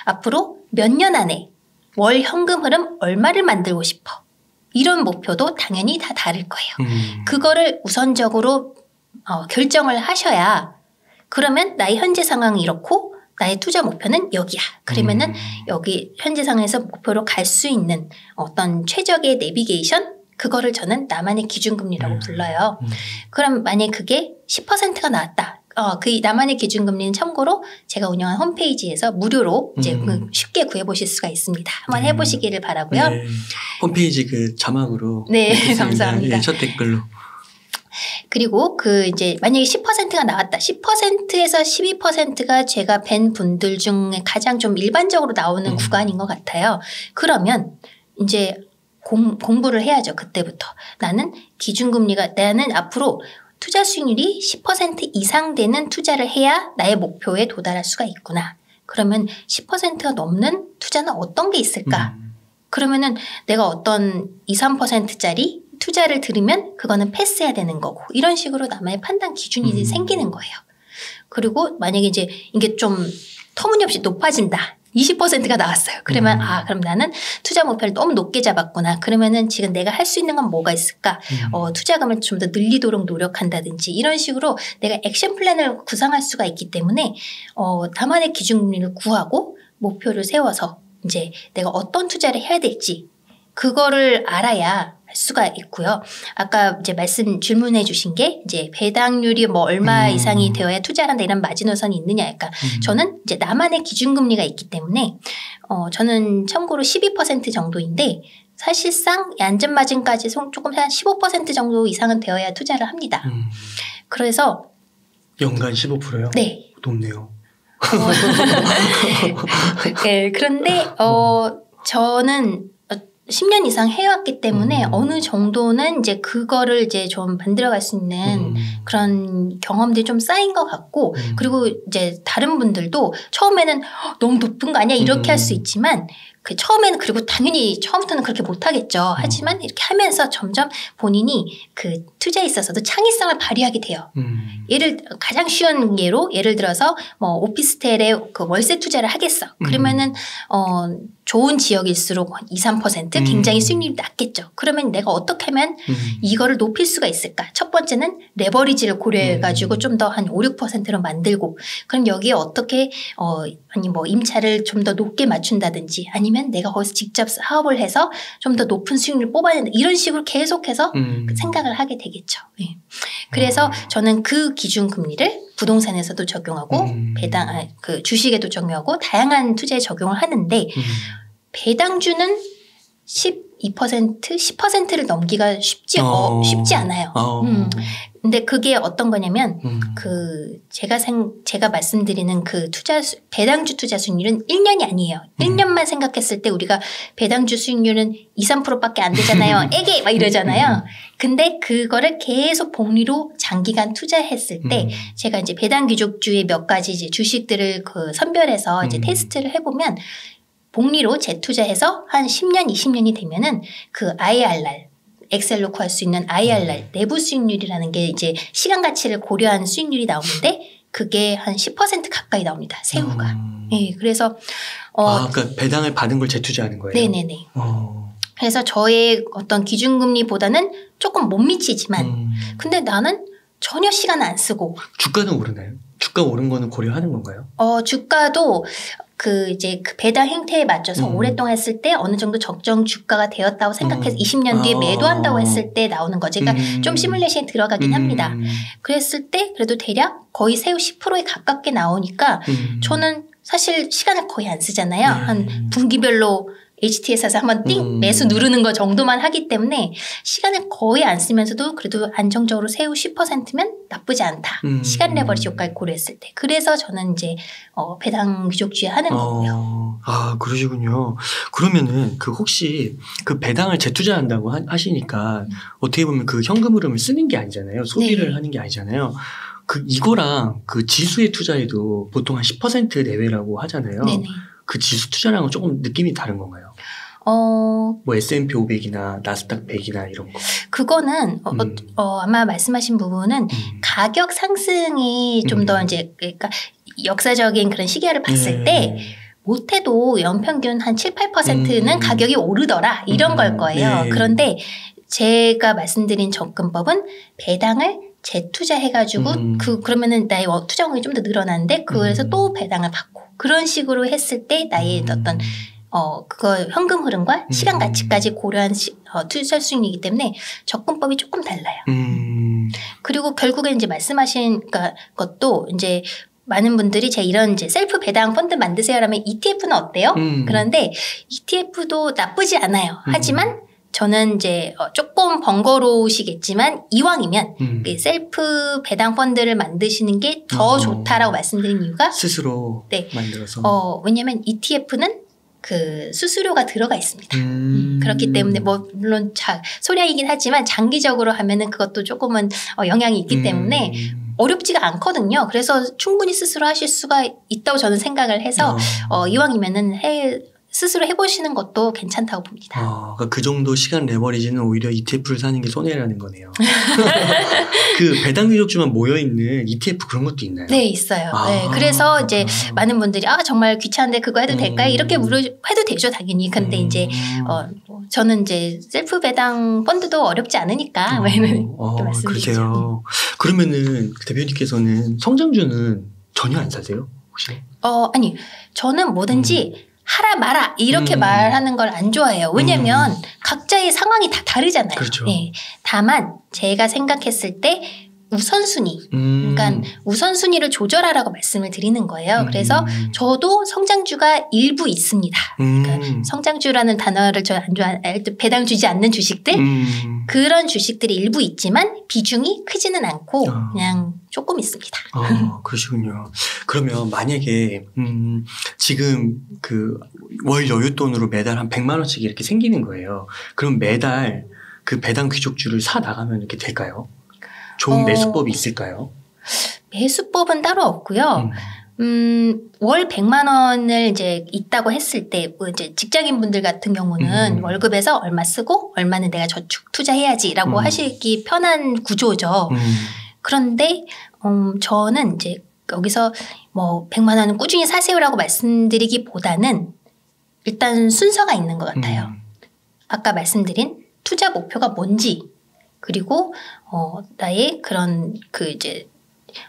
앞으로 몇 년 안에 월 현금 흐름 얼마를 만들고 싶어. 이런 목표도 당연히 다 다를 거예요. 그거를 우선적으로 결정을 하셔야 그러면 나의 현재 상황이 이렇고 나의 투자 목표는 여기야. 그러면은 여기 현재 상황에서 목표로 갈 수 있는 어떤 최적의 내비게이션 그거를 저는 나만의 기준금리라고 불러요. 그럼 만약에 그게 10%가 나왔다. 그 나만의 기준금리는 참고로 제가 운영한 홈페이지에서 무료로 이제 쉽게 구해보실 수가 있습니다. 한번 해보시기를 바라고요. 네. 홈페이지 그 자막으로. 네, 감사합니다. 첫 댓글로. 그리고 이제 만약에 10%가 나왔다. 10%에서 12%가 제가 뵌 분들 중에 가장 좀 일반적으로 나오는 구간인 것 같아요. 그러면 이제 공부를 해야죠. 그때부터. 나는 앞으로 투자 수익률이 10% 이상 되는 투자를 해야 나의 목표에 도달할 수가 있구나. 그러면 10%가 넘는 투자는 어떤 게 있을까? 그러면은 내가 어떤 2, 3%짜리 투자를 들으면 그거는 패스해야 되는 거고 이런 식으로 나만의 판단 기준이 생기는 거예요. 그리고 만약에 이제 이게 좀 터무니없이 높아진다. 20%가 나왔어요. 그러면 그럼 나는 투자 목표를 너무 높게 잡았구나. 그러면은 지금 내가 할 수 있는 건 뭐가 있을까? 투자금을 좀 더 늘리도록 노력한다든지 이런 식으로 내가 액션 플랜을 구상할 수가 있기 때문에 나만의 기준금리를 구하고 목표를 세워서 이제 내가 어떤 투자를 해야 될지 그거를 알아야 할 수가 있고요. 아까 이제 질문해 주신 게 이제 배당률이 뭐 얼마 이상이 되어야 투자를 한다 이런 마지노선이 있느냐. 그러니까 저는 이제 나만의 기준금리가 있기 때문에 저는 참고로 12% 정도인데 사실상 안전마진까지 조금 한 15% 정도 이상은 되어야 투자를 합니다. 그래서 연간 15%요? 네. 높네요. 네, 그런데 저는 10년 이상 해왔기 때문에 어느 정도는 이제 그거를 이제 좀 만들어갈 수 있는 그런 경험들이 좀 쌓인 것 같고 그리고 이제 다른 분들도 처음에는 너무 높은 거 아니야 이렇게 할 수 있지만 그 처음에는 그리고 당연히 처음부터는 그렇게 못하겠죠. 하지만 이렇게 하면서 점점 본인이 그 투자에 있어서도 창의성을 발휘하게 돼요. 가장 쉬운 예를 들어서 뭐 오피스텔에 그 월세 투자를 하겠어. 그러면은 좋은 지역일수록 2, 3% 굉장히 수익률이 낮겠죠. 그러면 내가 어떻게 하면 이거를 높일 수가 있을까? 첫 번째는 레버리지를 고려해가지고 좀 더 한 5, 6%로 만들고 그럼 여기에 어떻게 아니 뭐 임차를 좀 더 높게 맞춘다든지 아니면 내가 거기서 직접 사업을 해서 좀 더 높은 수익률을 뽑아낸다 이런 식으로 계속해서 생각을 하게 되겠죠. 네. 그래서 저는 그 기준금리를 부동산에서도 적용하고 주식에도 적용하고 다양한 투자에 적용을 하는데 배당주는 12%, 10%를 넘기가 쉽지 않아요. 근데 그게 어떤 거냐면 제가 말씀드리는 그 배당주 투자 수익률은 1년이 아니에요. 1년만 생각했을 때 우리가 배당주 수익률은 2, 3%밖에 안 되잖아요. 애게 막 이러잖아요. 근데 그거를 계속 복리로 장기간 투자했을 때 제가 이제 배당 귀족주의 몇 가지 이제 주식들을 선별해서 이제 테스트를 해보면 복리로 재투자해서 한 10년, 20년이 되면은 그 IRR 엑셀로 구할 수 있는 IRR 내부 수익률이라는 게 이제 시간 가치를 고려한 수익률이 나오는데 그게 한 10% 가까이 나옵니다. 세후가. 네, 그래서 그러니까 배당을 받은 걸 재투자하는 거예요. 네네네. 그래서 저의 어떤 기준금리보다는 조금 못 미치지만 근데 나는 전혀 시간을 안 쓰고. 주가는 오르나요? 주가 오른 거는 고려하는 건가요? 주가도 그 배당 행태에 맞춰서 오랫동안 했을 때 어느 정도 적정 주가가 되었다고 생각해서 20년 뒤에 매도한다고 했을 때 나오는 거지. 그러니까 좀 시뮬레이션이 들어가긴 합니다. 그랬을 때 그래도 대략 거의 세후 10%에 가깝게 나오니까 저는 사실 시간을 거의 안 쓰잖아요. 한 분기별로 HTS에서 한번 띵 매수 누르는 거 정도만 하기 때문에 시간을 거의 안 쓰면서도 그래도 안정적으로 세후 10%면 나쁘지 않다. 시간 레버리지 효과를 고려했을 때. 그래서 저는 이제 배당 귀족주의 하는 거고요. 아, 그러시군요. 그러면은 그 혹시 그 배당을 재투자한다고 하시니까 어떻게 보면 그 현금 흐름을 쓰는 게 아니잖아요. 소비를 네. 하는 게 아니잖아요. 이거랑 그 지수에 투자해도 보통 한 10% 내외라고 하잖아요. 네네. 그 지수 투자랑은 조금 느낌이 다른 건가요? 뭐 S&P 500이나 나스닥 100이나 이런 거. 그거는 아마 말씀하신 부분은 가격 상승이 좀 더 이제 그러니까 역사적인 그런 시계를 봤을 때 못해도 연평균 한 7, 8%는 가격이 오르더라 이런 걸 거예요. 네. 그런데 제가 말씀드린 접근법은 배당을 재투자해가지고 그러면은 나의 투자금이 좀 더 늘어나는데 그래서 또 배당을 받고 그런 식으로 했을 때 나의 어떤 그거 현금 흐름과 시간 가치까지 고려한 투자 수익이기 때문에 접근법이 조금 달라요. 그리고 결국에 이제 말씀하신 것도 이제 많은 분들이 제 이런 이제 셀프 배당 펀드 만드세요라면 ETF는 어때요? 그런데 ETF도 나쁘지 않아요. 하지만 저는 이제 조금 번거로우시겠지만 이왕이면 그 셀프 배당 펀드를 만드시는 게 더 좋다라고 말씀드린 이유가 스스로 네. 만들어서 왜냐하면 ETF는 그 수수료가 들어가 있습니다. 그렇기 때문에 뭐 물론 소량이긴 하지만 장기적으로 하면은 그것도 조금은 영향이 있기 때문에 어렵지가 않거든요. 그래서 충분히 스스로 하실 수가 있다고 저는 생각을 해서 이왕이면은 스스로 해보시는 것도 괜찮다고 봅니다. 그러니까 그 정도 시간 레버리지는 오히려 ETF를 사는 게 손해라는 거네요. 그 배당 귀족주만 모여있는 ETF 그런 것도 있나요? 네, 있어요. 네, 그래서 이제 많은 분들이 정말 귀찮은데 그거 해도 될까요? 이렇게 해도 되죠, 당연히. 근데 이제 저는 이제 셀프 배당 펀드도 어렵지 않으니까 이렇게 말씀드리죠. 그러세요. 그러면은 대표님께서는 성장주는 전혀 안 사세요? 혹시? 아니, 저는 뭐든지 하라 마라 이렇게 말하는 걸 안 좋아해요. 왜냐하면 각자의 상황이 다 다르잖아요. 그렇죠. 네. 다만 제가 생각했을 때 우선순위, 그러니까 우선순위를 조절하라고 말씀을 드리는 거예요. 그래서 저도 성장주가 일부 있습니다. 그러니까 성장주라는 단어를 저 안 좋아하는 배당 주지 않는 주식들 그런 주식들이 일부 있지만 비중이 크지는 않고 그냥 조금 있습니다. 그러시군요. 그러면 만약에 지금 그 월 여윳돈으로 매달 한 100만 원씩 이렇게 생기는 거예요. 그럼 매달 그 배당 귀족주를 사 나가면 이렇게 될까요? 좋은 매수법이 있을까요? 매수법은 따로 없고요. 월 100만 원을 이제 있다고 했을 때, 이제 직장인 분들 같은 경우는 월급에서 얼마 쓰고 얼마는 내가 저축 투자해야지라고 하시기 편한 구조죠. 그런데, 저는 이제 여기서 뭐 100만 원은 꾸준히 사세요라고 말씀드리기보다는 일단 순서가 있는 것 같아요. 아까 말씀드린 투자 목표가 뭔지, 그리고, 나의 그런 이제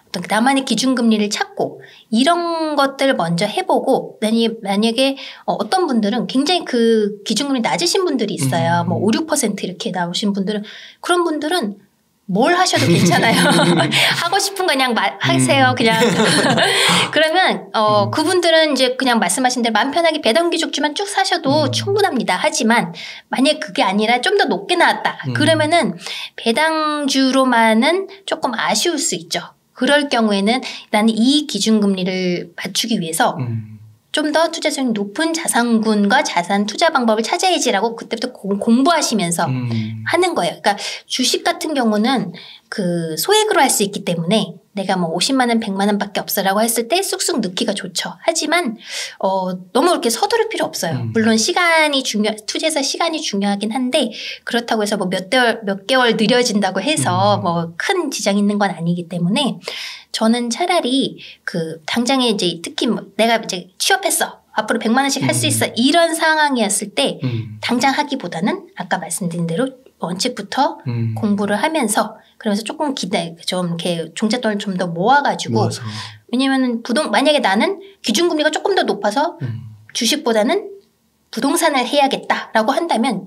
어떤 나만의 기준금리를 찾고 이런 것들을 먼저 해보고 만약에 어떤 분들은 굉장히 그 기준금리 낮으신 분들이 있어요. 뭐 5, 6% 이렇게 나오신 분들은 그런 분들은 뭘 하셔도 괜찮아요. 하고 싶은 거 그냥 하세요. 그냥. 그러면 그분들은 이제 그냥 말씀하신 대로 마음 편하게 배당 귀족주만 쭉 사셔도 충분합니다. 하지만 만약 그게 아니라 좀 더 높게 나왔다. 그러면은 배당주로만은 조금 아쉬울 수 있죠. 그럴 경우에는 나는 이 기준금리를 맞추기 위해서 좀 더 투자성이 높은 자산군과 자산 투자 방법을 찾아야지라고 그때부터 공부하시면서 하는 거예요. 그러니까 주식 같은 경우는 그 소액으로 할 수 있기 때문에 내가 뭐 50만 원, 100만 원밖에 없어라고 했을 때 쑥쑥 넣기가 좋죠. 하지만 너무 그렇게 서두를 필요 없어요. 물론 투자에서 시간이 중요하긴 한데 그렇다고 해서 뭐 몇 개월 느려진다고 해서 뭐 큰 지장이 있는 건 아니기 때문에 저는 차라리 당장에 이제 특히 뭐 내가 이제 취업했어. 앞으로 100만 원씩 할 수 있어. 이런 상황이었을 때 당장 하기보다는 아까 말씀드린 대로 원칙부터 공부를 하면서 그러면서 조금 좀 이렇게 종잣돈을 좀 더 모아가지고 모아서. 왜냐면은 만약에 나는 기준금리가 조금 더 높아서 주식보다는 부동산을 해야겠다라고 한다면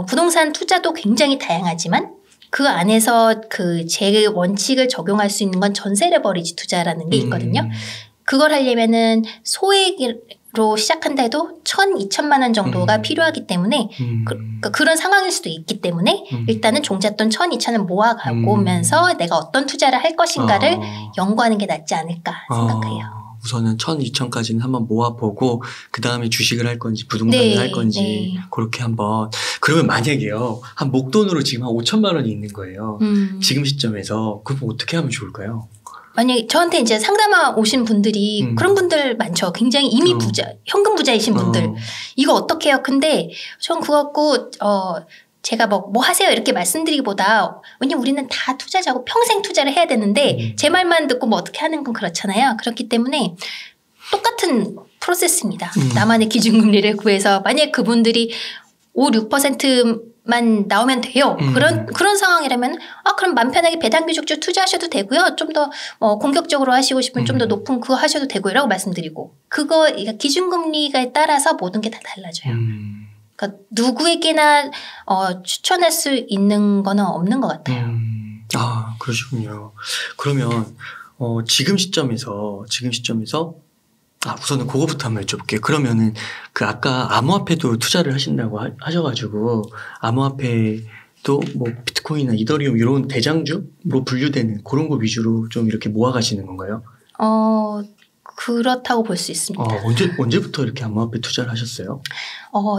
부동산 투자도 굉장히 다양하지만 그 안에서 제 원칙을 적용할 수 있는 건 전세 레버리지 투자라는 게 있거든요. 그걸 하려면은 소액으로 시작한다 해도 1,000-2,000만 원 정도가 필요하기 때문에 그런 상황일 수도 있기 때문에 일단은 종잣돈 1,000-2,000을 모아가고 오면서 내가 어떤 투자를 할 것인가를 연구하는 게 낫지 않을까 생각해요. 우선은 1,000-2,000까지는 한번 모아보고 그 다음에 주식을 할 건지 부동산을 네, 할 건지 네. 그렇게 한번. 그러면 만약에요. 한 목돈으로 지금 한 5천만 원이 있는 거예요. 지금 시점에서 그럼 어떻게 하면 좋을까요? 만약에 저한테 이제 상담하 오신 분들이 그런 분들 많죠. 굉장히 이미 현금 부자이신 분들. 이거 어떻게 해요? 근데 전 그거 갖고 제가 뭐 하세요 이렇게 말씀드리기보다 왜냐면 우리는 다 투자자고 평생 투자를 해야 되는데 제 말만 듣고 뭐 어떻게 하는 건 그렇잖아요. 그렇기 때문에 똑같은 프로세스입니다. 나만의 기준금리를 구해서 만약에 그분들이 5-6%만 나오면 돼요. 그런 상황이라면 그럼 맘 편하게 배당규직주 투자하셔도 되고요. 좀 더 공격적으로 하시고 싶으면 좀 더 높은 그거 하셔도 되고요. 라고 말씀드리고 기준금리에 따라서 모든 게 다 달라져요. 그러니까 누구에게나 추천할 수 있는 거는 없는 것 같아요. 그러시군요. 그러면 지금 시점에서 우선은 그거부터 한번 여쭤볼게요. 그러면은 아까 암호화폐도 투자를 하신다고 하셔가지고 암호화폐도 뭐 비트코인이나 이더리움 이런 대장주로 분류되는 그런 거 위주로 좀 이렇게 모아가시는 건가요? 그렇다고 볼 수 있습니다. 언제부터 이렇게 암호화폐 투자를 하셨어요?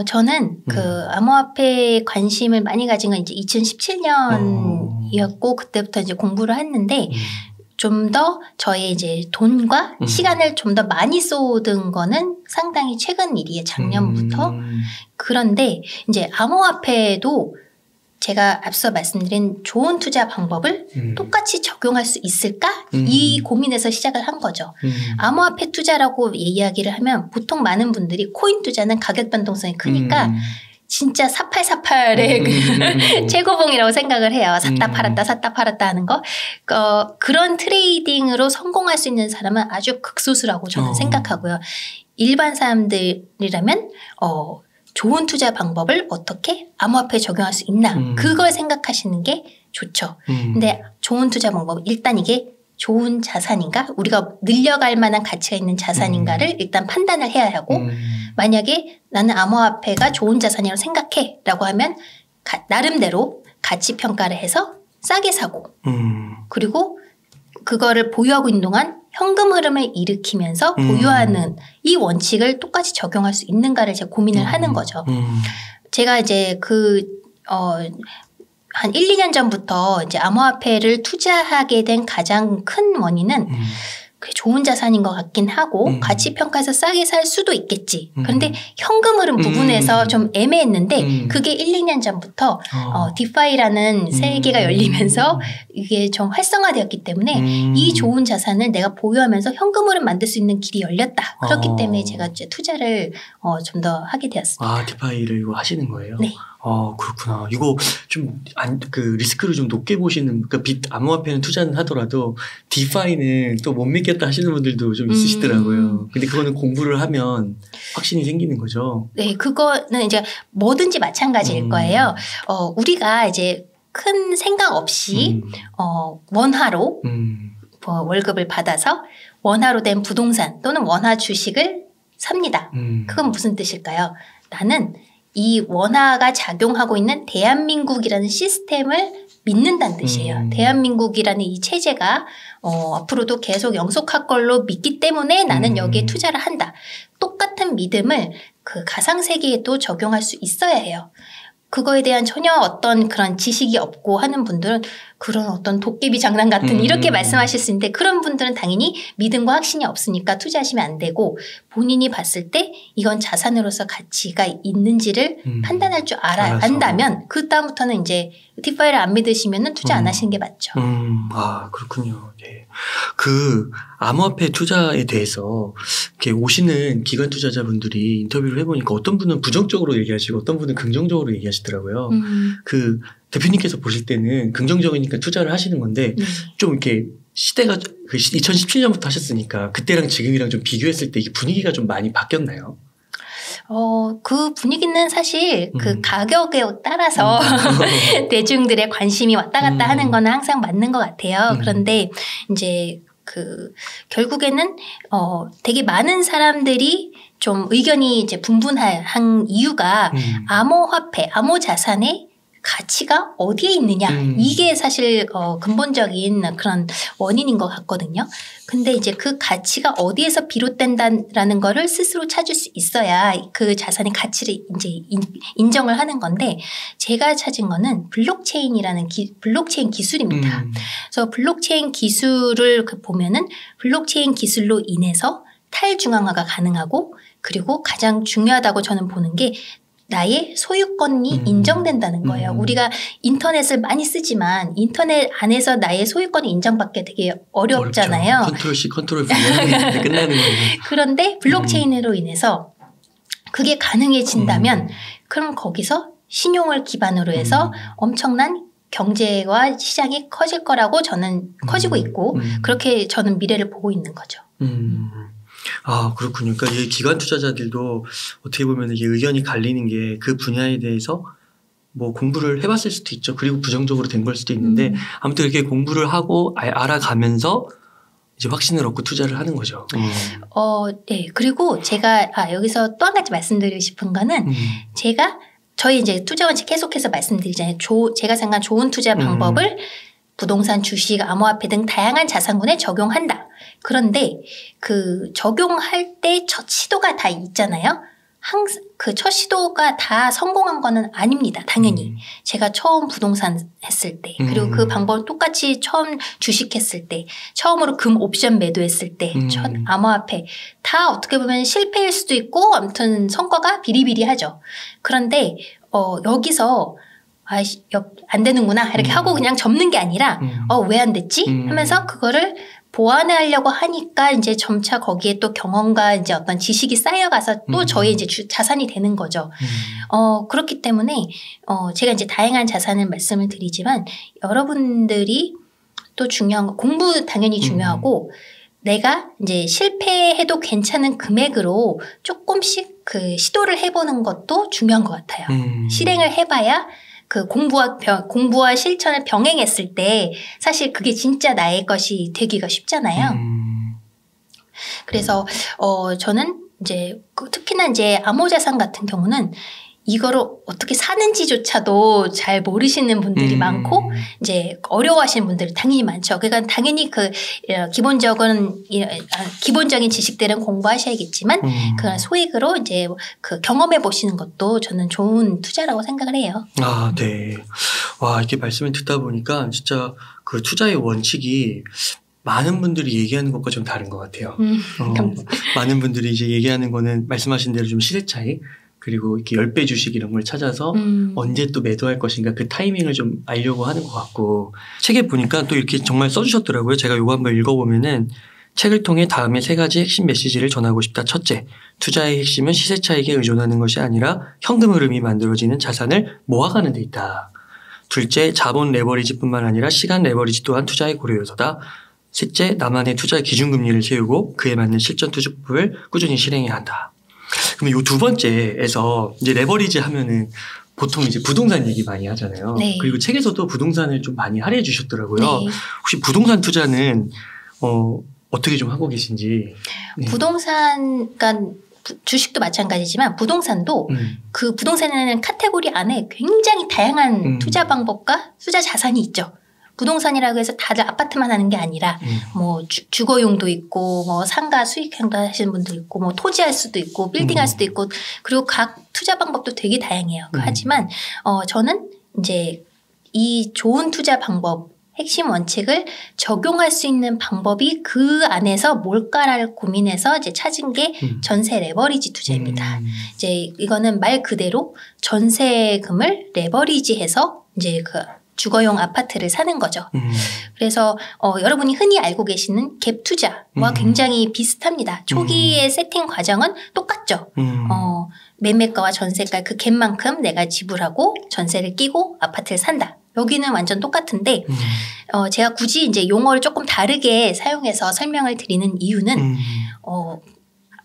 저는 암호화폐에 관심을 많이 가진 건 이제 2017년이었고 그때부터 이제 공부를 했는데 좀 더 저의 이제 돈과 시간을 좀 더 많이 쏟은 거는 상당히 최근 일이에요. 작년부터. 그런데 이제 암호화폐도 제가 앞서 말씀드린 좋은 투자 방법을 똑같이 적용할 수 있을까? 이 고민에서 시작을 한 거죠. 암호화폐 투자라고 이야기를 하면 보통 많은 분들이 코인 투자는 가격 변동성이 크니까 진짜 4848의 최고봉이라고 생각을 해요. 샀다 팔았다 샀다 팔았다 하는 거. 그런 트레이딩으로 성공할 수 있는 사람은 아주 극소수라고 저는 생각하고요. 일반 사람들이라면 좋은 투자 방법을 어떻게 암호화폐에 적용할 수 있나 그걸 생각하시는 게 좋죠. 근데 좋은 투자 방법 일단 이게 좋은 자산인가 우리가 늘려갈 만한 가치가 있는 자산인가를 일단 판단을 해야 하고 만약에 나는 암호화폐가 좋은 자산이라고 생각해 라고 하면 나름대로 가치 평가를 해서 싸게 사고 그리고 그거를 보유하고 있는 동안 현금 흐름을 일으키면서 보유하는 이 원칙을 똑같이 적용할 수 있는가를 제가 고민을 하는 거죠. 제가 이제 한 1-2년 전부터 이제 암호화폐를 투자하게 된 가장 큰 원인은 그게 좋은 자산인 것 같긴 하고 가치 평가에서 싸게 살 수도 있겠지. 그런데 현금 흐름 부분에서 좀 애매했는데 그게 1-2년 전부터 디파이라는 세계가 열리면서 이게 좀 활성화되었기 때문에 이 좋은 자산을 내가 보유하면서 현금 흐름 만들 수 있는 길이 열렸다. 그렇기 때문에 제가 이제 투자를 좀 더 하게 되었습니다. 디파이를 이거 하시는 거예요? 네. 그렇구나. 이거 좀 리스크를 좀 높게 보시는, 암호화폐는 투자는 하더라도 디파이는 또 못 믿겠다 하시는 분들도 좀 있으시더라고요. 근데 그거는 공부를 하면 확신이 생기는 거죠. 네, 그거는 이제 뭐든지 마찬가지일 거예요. 우리가 이제 큰 생각 없이 원화로 월급을 받아서 원화로 된 부동산 또는 원화 주식을 삽니다. 그건 무슨 뜻일까요? 나는 이 원화가 작용하고 있는 대한민국이라는 시스템을 믿는다는 뜻이에요. 대한민국이라는 이 체제가 앞으로도 계속 영속할 걸로 믿기 때문에 나는 여기에 투자를 한다. 똑같은 믿음을 그 가상세계에도 적용할 수 있어야 해요. 그거에 대한 전혀 어떤 그런 지식이 없고 하는 분들은 그런 어떤 도깨비 장난 같은 이렇게 말씀하실 수 있는데 그런 분들은 당연히 믿음과 확신이 없으니까 투자하시면 안 되고 본인이 봤을 때 이건 자산으로서 가치가 있는지를 판단할 줄 안다면 그 다음부터는 이제 디파이를 안 믿으시면 투자 안 하시는 게 맞죠. 아 그렇군요. 네. 그 암호화폐 투자에 대해서 이렇게 오시는 기관 투자자분들이 인터뷰를 해보니까 어떤 분은 부정적으로 얘기하시고 어떤 분은 긍정적으로 얘기하시더라고요. 그 대표님께서 보실 때는 긍정적이니까 투자를 하시는 건데 좀 이렇게 시대가 2017년부터 하셨으니까 그때랑 지금이랑 좀 비교했을 때 이게 분위기가 좀 많이 바뀌었나요? 그 분위기는 사실 그 가격에 따라서 대중들의 관심이 왔다 갔다 하는 거는 항상 맞는 것 같아요. 그런데 이제 결국에는 되게 많은 사람들이 좀 의견이 이제 분분한 이유가 암호화폐, 암호자산의 가치가 어디에 있느냐 이게 사실 근본적인 그런 원인인 것 같거든요. 근데 이제 그 가치가 어디에서 비롯된다라는 거를 스스로 찾을 수 있어야 그 자산의 가치를 이제 인정을 하는 건데 제가 찾은 거는 블록체인이라는 블록체인 기술입니다. 그래서 블록체인 기술을 보면은 블록체인 기술로 인해서 탈중앙화가 가능하고 그리고 가장 중요하다고 저는 보는 게 나의 소유권이 인정된다는 거예요. 우리가 인터넷을 많이 쓰지만 인터넷 안에서 나의 소유권이 인정받기 되게 어렵잖아요. 컨트롤 C, 컨트롤 V 하는데 끝나는 거예요. 그런데 블록체인으로 인해서 그게 가능해진다면 그럼 거기서 신용을 기반으로 해서 엄청난 경제와 시장이 커질 거라고 저는 커지고 있고 그렇게 저는 미래를 보고 있는 거죠. 아, 그렇군요. 그러니까 이 기관 투자자들도 어떻게 보면 이게 의견이 갈리는 게 그 분야에 대해서 뭐 공부를 해봤을 수도 있죠. 그리고 부정적으로 된 걸 수도 있는데 아무튼 이렇게 공부를 하고 알아가면서 이제 확신을 얻고 투자를 하는 거죠. 네. 그리고 제가 여기서 또 한 가지 말씀드리고 싶은 거는 저희 이제 투자 원칙 계속해서 말씀드리잖아요. 제가 생각한 좋은 투자 방법을 부동산, 주식, 암호화폐 등 다양한 자산군에 적용한다. 그런데 그 적용할 때 첫 시도가 다 있잖아요. 항상 그 첫 시도가 다 성공한 거는 아닙니다. 당연히. 제가 처음 부동산 했을 때, 그리고 그 방법을 똑같이 처음 주식 했을 때, 처음으로 금 옵션 매도했을 때, 첫 암호화폐 다 어떻게 보면 실패일 수도 있고 아무튼 성과가 비리비리하죠. 그런데 여기서 안 되는구나 이렇게 하고 그냥 접는 게 아니라 왜 안 됐지? 하면서 그거를 보완하려고 하니까 이제 점차 거기에 또 경험과 이제 어떤 지식이 쌓여가서 또 저의 이제 자산이 되는 거죠. 그렇기 때문에 제가 이제 다양한 자산을 말씀을 드리지만 여러분들이 또 중요한 거 공부 당연히 중요하고 내가 이제 실패해도 괜찮은 금액으로 조금씩 그 시도를 해보는 것도 중요한 것 같아요. 실행을 해봐야 그 공부와 실천을 병행했을 때 사실 그게 진짜 나의 것이 되기가 쉽잖아요. 그래서 저는 이제 특히나 이제 암호자산 같은 경우는 이거를 어떻게 사는지조차도 잘 모르시는 분들이 많고 이제 어려워하시는 분들이 당연히 많죠. 그러니까 당연히 그 기본적인 지식들은 공부하셔야겠지만 그 소액으로 이제 그 경험해 보시는 것도 저는 좋은 투자라고 생각을 해요. 아, 네. 와, 이렇게 말씀을 듣다 보니까 진짜 그 투자의 원칙이 많은 분들이 얘기하는 것과 좀 다른 것 같아요. 많은 분들이 이제 얘기하는 거는 말씀하신 대로 좀 시세 차익 그리고 이렇게 10배 주식 이런 걸 찾아서 언제 또 매도할 것인가 그 타이밍을 좀 알려고 하는 것 같고 책에 보니까 또 이렇게 정말 써주셨더라고요. 제가 이거 한번 읽어보면은 책을 통해 다음에 3가지 핵심 메시지를 전하고 싶다. 첫째, 투자의 핵심은 시세 차익에 의존하는 것이 아니라 현금 흐름이 만들어지는 자산을 모아가는 데 있다. 둘째, 자본 레버리지뿐만 아니라 시간 레버리지 또한 투자의 고려 요소다. 셋째, 나만의 투자 기준금리를 세우고 그에 맞는 실전 투자법을 꾸준히 실행해야 한다. 그러면 요 두 번째에서 이제 레버리지 하면은 보통 이제 부동산 얘기 많이 하잖아요. 네. 그리고 책에서도 부동산을 좀 많이 할애해 주셨더라고요. 네. 혹시 부동산 투자는 어떻게 좀 하고 계신지. 네. 부동산, 그러니까 주식도 마찬가지지만 부동산도 그 부동산에는 카테고리 안에 굉장히 다양한 투자 방법과 투자 자산이 있죠. 부동산이라고 해서 다들 아파트만 하는 게 아니라 뭐 주거용도 있고 뭐 상가 수익형도 하시는 분도 있고 뭐 토지할 수도 있고 빌딩할 수도 있고 그리고 각 투자 방법도 되게 다양해요. 하지만 저는 이제 이 좋은 투자 방법 핵심 원칙을 적용할 수 있는 방법이 그 안에서 뭘까를 고민해서 이제 찾은 게 전세 레버리지 투자입니다. 이제 이거는 말 그대로 전세금을 레버리지해서 이제 그 주거용 아파트를 사는 거죠. 그래서 여러분이 흔히 알고 계시는 갭 투자와 굉장히 비슷합니다. 초기의 세팅 과정은 똑같죠. 매매가와 전세가 그 갭만큼 내가 지불하고 전세를 끼고 아파트를 산다. 여기는 완전 똑같은데 제가 굳이 이제 용어를 조금 다르게 사용해서 설명을 드리는 이유는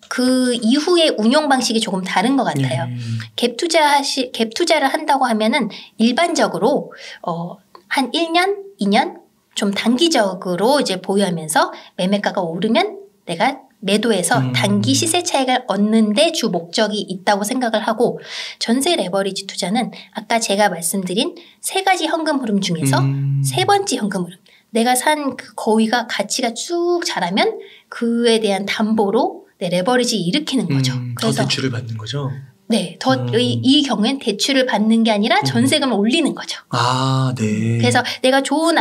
그 이후의 운용 방식이 조금 다른 것 같아요. 갭 투자를 한다고 하면은 일반적으로 한 1년, 2년 좀 단기적으로 이제 보유하면서 매매가가 오르면 내가 매도해서 단기 시세 차익을 얻는데 주 목적이 있다고 생각을 하고, 전세 레버리지 투자는 아까 제가 말씀드린 세 가지 현금 흐름 중에서 세 번째 현금 흐름, 내가 산 그 거위가 가치가 쭉 자라면 그에 대한 담보로 레버리지 일으키는 거죠. 그래서 더 대출을 받는 거죠? 네. 이 경우엔 대출을 받는 게 아니라 전세금을 올리는 거죠. 아, 네. 그래서 내가 좋은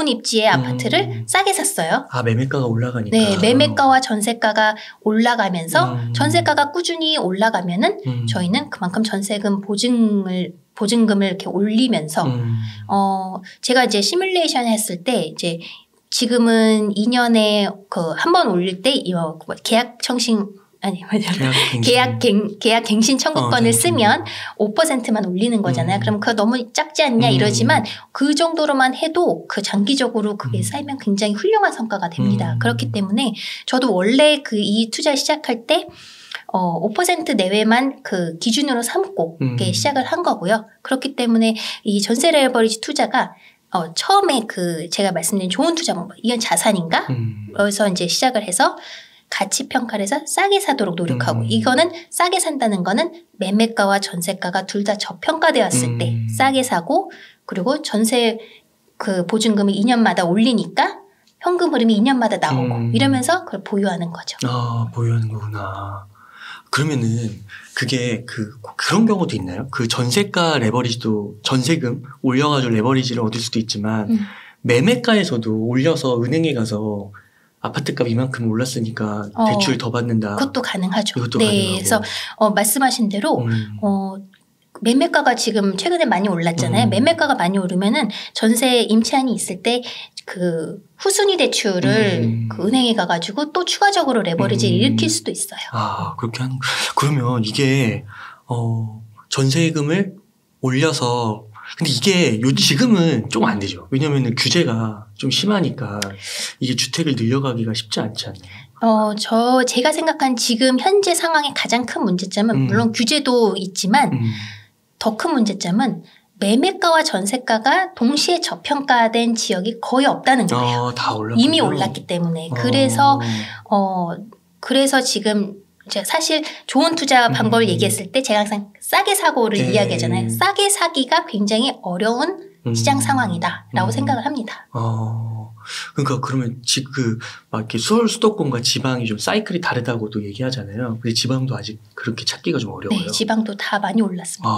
입지의 아파트를 싸게 샀어요. 아, 매매가가 올라가니까. 네. 매매가와 전세가가 올라가면서 전세가가 꾸준히 올라가면은 저희는 그만큼 전세금 보증금을 이렇게 올리면서 제가 이제 시뮬레이션 했을 때 이제 지금은 2년에 한 번 올릴 때 계약갱신 청구권을 쓰면 5%만 올리는 거잖아요. 그럼 그거 너무 작지 않냐 이러지만 그 정도로만 해도 그 장기적으로 그게 쌓이면 굉장히 훌륭한 성과가 됩니다. 그렇기 때문에 저도 원래 이 투자를 시작할 때 5% 내외만 그 기준으로 삼고 시작을 한 거고요. 그렇기 때문에 이 전세 레버리지 투자가 처음에 제가 말씀드린 좋은 투자 방법, 이건 자산인가? 그래서 이제 시작을 해서 가치 평가를 해서 싸게 사도록 노력하고, 이거는 싸게 산다는 거는 매매가와 전세가가 둘 다 저평가되었을 때 싸게 사고, 그리고 전세 그 보증금을 2년마다 올리니까 현금 흐름이 2년마다 나오고 이러면서 그걸 보유하는 거죠. 아, 보유하는 거구나. 그러면은 그게 그런 경우도 있나요? 그 전세가 레버리지도 전세금 올려가지고 레버리지를 얻을 수도 있지만 매매가에서도 올려서 은행에 가서 아파트값 이만큼 올랐으니까 대출 더 받는다. 그것도 가능하죠. 그것도 네, 가능하고. 그래서 말씀하신 대로 매매가가 지금 최근에 많이 올랐잖아요. 매매가가 많이 오르면은 전세 임차인이 있을 때 그 후순위 대출을 그 은행에 가가지고 또 추가적으로 레버리지를 일으킬 수도 있어요. 아, 그렇게 하는. 그러면 이게 전세금을 올려서, 근데 이게 지금은 좀 안 되죠. 왜냐면은 규제가 좀 심하니까 이게 주택을 늘려가기가 쉽지 않지 않나요? 제가 생각한 지금 현재 상황의 가장 큰 문제점은 물론 규제도 있지만 더 큰 문제점은 매매가와 전세가가 동시에 저평가된 지역이 거의 없다는 거예요. 다 올랐군요. 이미 올랐기 때문에. 그래서 지금 사실 좋은 투자 방법을 얘기했을 때 제가 항상 싸게 사고를 이야기하잖아요. 싸게 사기가 굉장히 어려운 시장 상황이다라고 생각을 합니다. 그러니까 그러면 막 이렇게 서울 수도권과 지방이 좀 사이클이 다르다고도 얘기하잖아요. 근데 지방도 아직 그렇게 찾기가 좀 어려워요. 네, 지방도 다 많이 올랐습니다.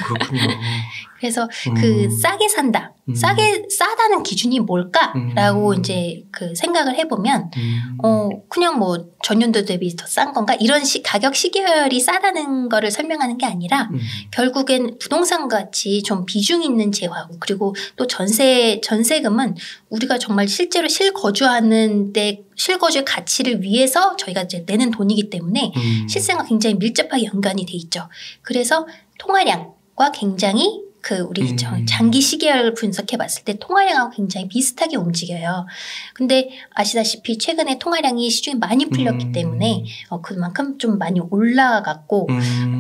그렇군요. 그래서 싸게 산다. 싸다는 기준이 뭘까라고 이제 생각을 해보면, 그냥 뭐 전년도 대비 더 싼 건가? 이런 가격 시계열이 싸다는 거를 설명하는 게 아니라, 결국엔 부동산 같이 좀 비중 있는 재화고, 그리고 또 전세금은 우리가 정말 실제로 실거주의 가치를 위해서 저희가 이제 내는 돈이기 때문에 실생과 굉장히 밀접하게 연관이 돼 있죠. 그래서 통화량과 굉장히 우리 장기 시계열을 분석해 봤을 때 통화량하고 굉장히 비슷하게 움직여요. 근데 아시다시피 최근에 통화량이 시중에 많이 풀렸기 때문에 그만큼 좀 많이 올라갔고,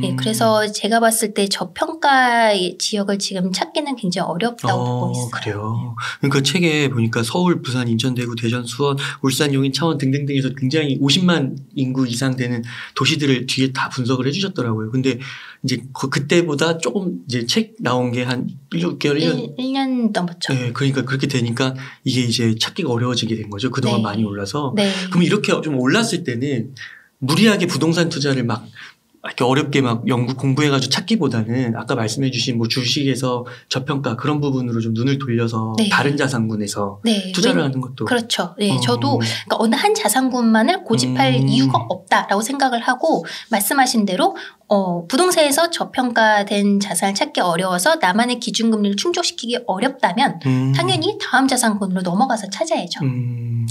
예, 그래서 제가 봤을 때 저평가의 지역을 지금 찾기는 굉장히 어렵다고 보고 있어요. 그래요. 그러니까 책에 보니까 서울, 부산, 인천, 대구, 대전, 수원, 울산, 용인, 창원 등등등에서 굉장히 50만 인구 이상 되는 도시들을 뒤에 다 분석을 해주셨더라고요. 근데 이제 그때보다 조금 이제 책 나온 게 한 1-6개월, 1년 넘었죠. 네, 그러니까 그렇게 되니까 이게 이제 찾기가 어려워지게 된 거죠. 그동안 많이 올라서. 그럼 이렇게 좀 올랐을 때는 무리하게 부동산 투자를 막 이렇게 어렵게 막 연구 공부해가지고 찾기보다는 아까 말씀해주신 뭐 주식에서 저평가 그런 부분으로 좀 눈을 돌려서 네. 다른 자산군에서 네. 투자를 하는 것도 그렇죠. 네, 저도 그러니까 어느 한 자산군만을 고집할 이유가 없다라고 생각을 하고 말씀하신 대로 부동산에서 저평가된 자산을 찾기 어려워서 나만의 기준금리를 충족시키기 어렵다면 당연히 다음 자산군으로 넘어가서 찾아야죠.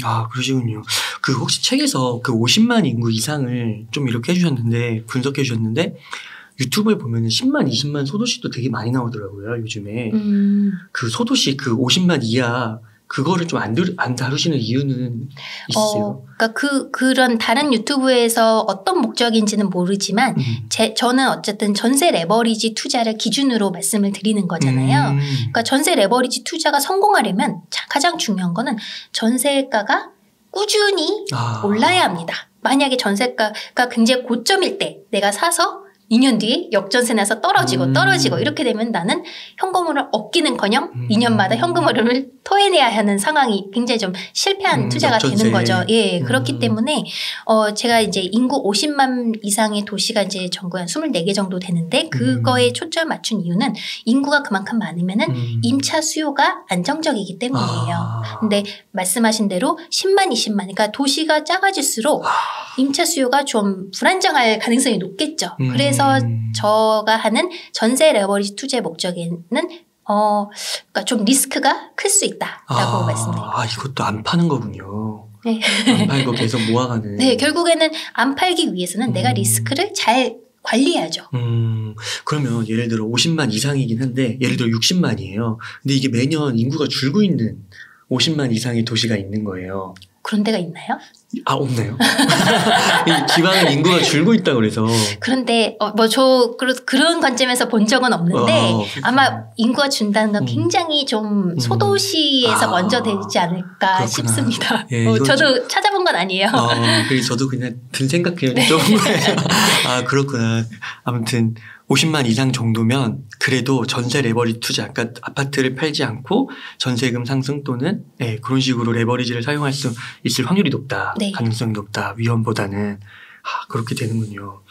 아, 그러시군요. 그 혹시 책에서 그 50만 인구 이상을 좀 이렇게 해주셨는데 분석해 주셨는데 유튜브에 보면은 10만, 20만 소도시도 되게 많이 나오더라고요, 요즘에. 그 소도시 그 50만 이하 그거를 좀 안 다루시는 이유는 있으세요? 그러니까 그런 다른 유튜브에서 어떤 목적인지는 모르지만 저는 어쨌든 전세 레버리지 투자를 기준으로 말씀을 드리는 거잖아요. 그러니까 전세 레버리지 투자가 성공하려면 가장 중요한 거는 전세가가 꾸준히 올라야 합니다. 만약에 전세가가 굉장히 고점일 때 내가 사서 2년 뒤에 역전세 나서 떨어지고 이렇게 되면 나는 현금흐름을 얻기는커녕 2년마다 현금흐름을 토해내야 하는 상황이 굉장히 좀 실패한 투자가 역전세. 되는 거죠. 예, 그렇기 때문에 제가 이제 인구 50만 이상의 도시가 이제 전국에 한 24개 정도 되는데 그거에 초점 맞춘 이유는 인구가 그만큼 많으면은 임차 수요가 안정적이기 때문이에요. 근데 말씀하신 대로 10만, 20만 그러니까 도시가 작아질수록 임차 수요가 좀 불안정할 가능성이 높겠죠. 그래서 저가 하는 전세 레버리지 투자의 목적에는 그러니까 좀 리스크가 클 수 있다라고 말씀드립니다. 이것도 안 파는 거군요. 네. 안 팔고 계속 모아가는. 네, 결국에는 안 팔기 위해서는 내가 리스크를 잘 관리해야죠. 그러면 예를 들어 50만 이상이긴 한데 예를 들어 60만이에요. 근데 이게 매년 인구가 줄고 있는 50만 이상의 도시가 있는 거예요. 그런 데가 있나요? 없나요? 이 지방은 인구가 줄고 있다고 그래서. 그런데 그런 관점에서 본 적은 없는데 아마 인구가 준다는 건 굉장히 좀 소도시에서 먼저 되지 않을까 그렇구나. 싶습니다. 예, 저도 찾아본 건 아니에요. 그래서 저도 그냥 든 생각해요. 네. 좀. 그렇구나. 아무튼 50만 이상 정도면 그래도 전세 레버리지 투자, 그러니까 아파트를 팔지 않고 전세금 상승 또는 그런 식으로 레버리지를 사용할 수 있을 확률이 높다. 네. 가능성이 높다. 위험보다는. 그렇게 되는군요.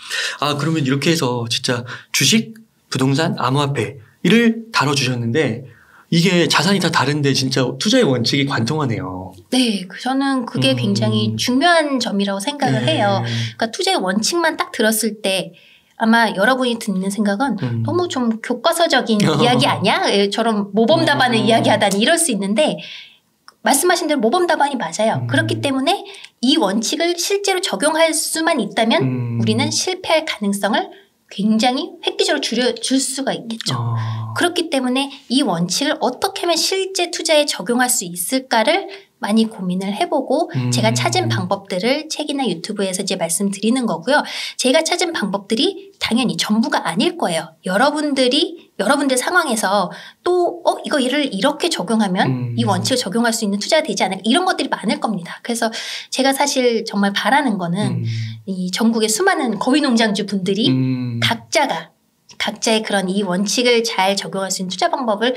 그러면 이렇게 해서 진짜 주식, 부동산, 암호화폐를 다뤄주셨는데 이게 자산이 다 다른데 진짜 투자의 원칙이 관통하네요. 네, 저는 그게 굉장히 중요한 점이라고 생각을 해요. 그러니까 투자의 원칙만 딱 들었을 때 아마 여러분이 듣는 생각은 너무 좀 교과서적인 이야기 아니야? 저런 모범 답안을 이야기하다니 이럴 수 있는데 말씀하신 대로 모범 답안이 맞아요. 그렇기 때문에 이 원칙을 실제로 적용할 수만 있다면 우리는 실패할 가능성을 굉장히 획기적으로 줄여줄 수가 있겠죠. 그렇기 때문에 이 원칙을 어떻게 하면 실제 투자에 적용할 수 있을까를 많이 고민을 해보고 제가 찾은 방법들을 책이나 유튜브에서 이제 말씀드리는 거고요. 제가 찾은 방법들이 당연히 전부가 아닐 거예요. 여러분들 상황에서 또 이를 이렇게 적용하면 이 원칙을 적용할 수 있는 투자가 되지 않을까 이런 것들이 많을 겁니다. 그래서 제가 사실 정말 바라는 거는 이 전국의 수많은 거위농장주 분들이 각자의 그런 이 원칙을 잘 적용할 수 있는 투자 방법을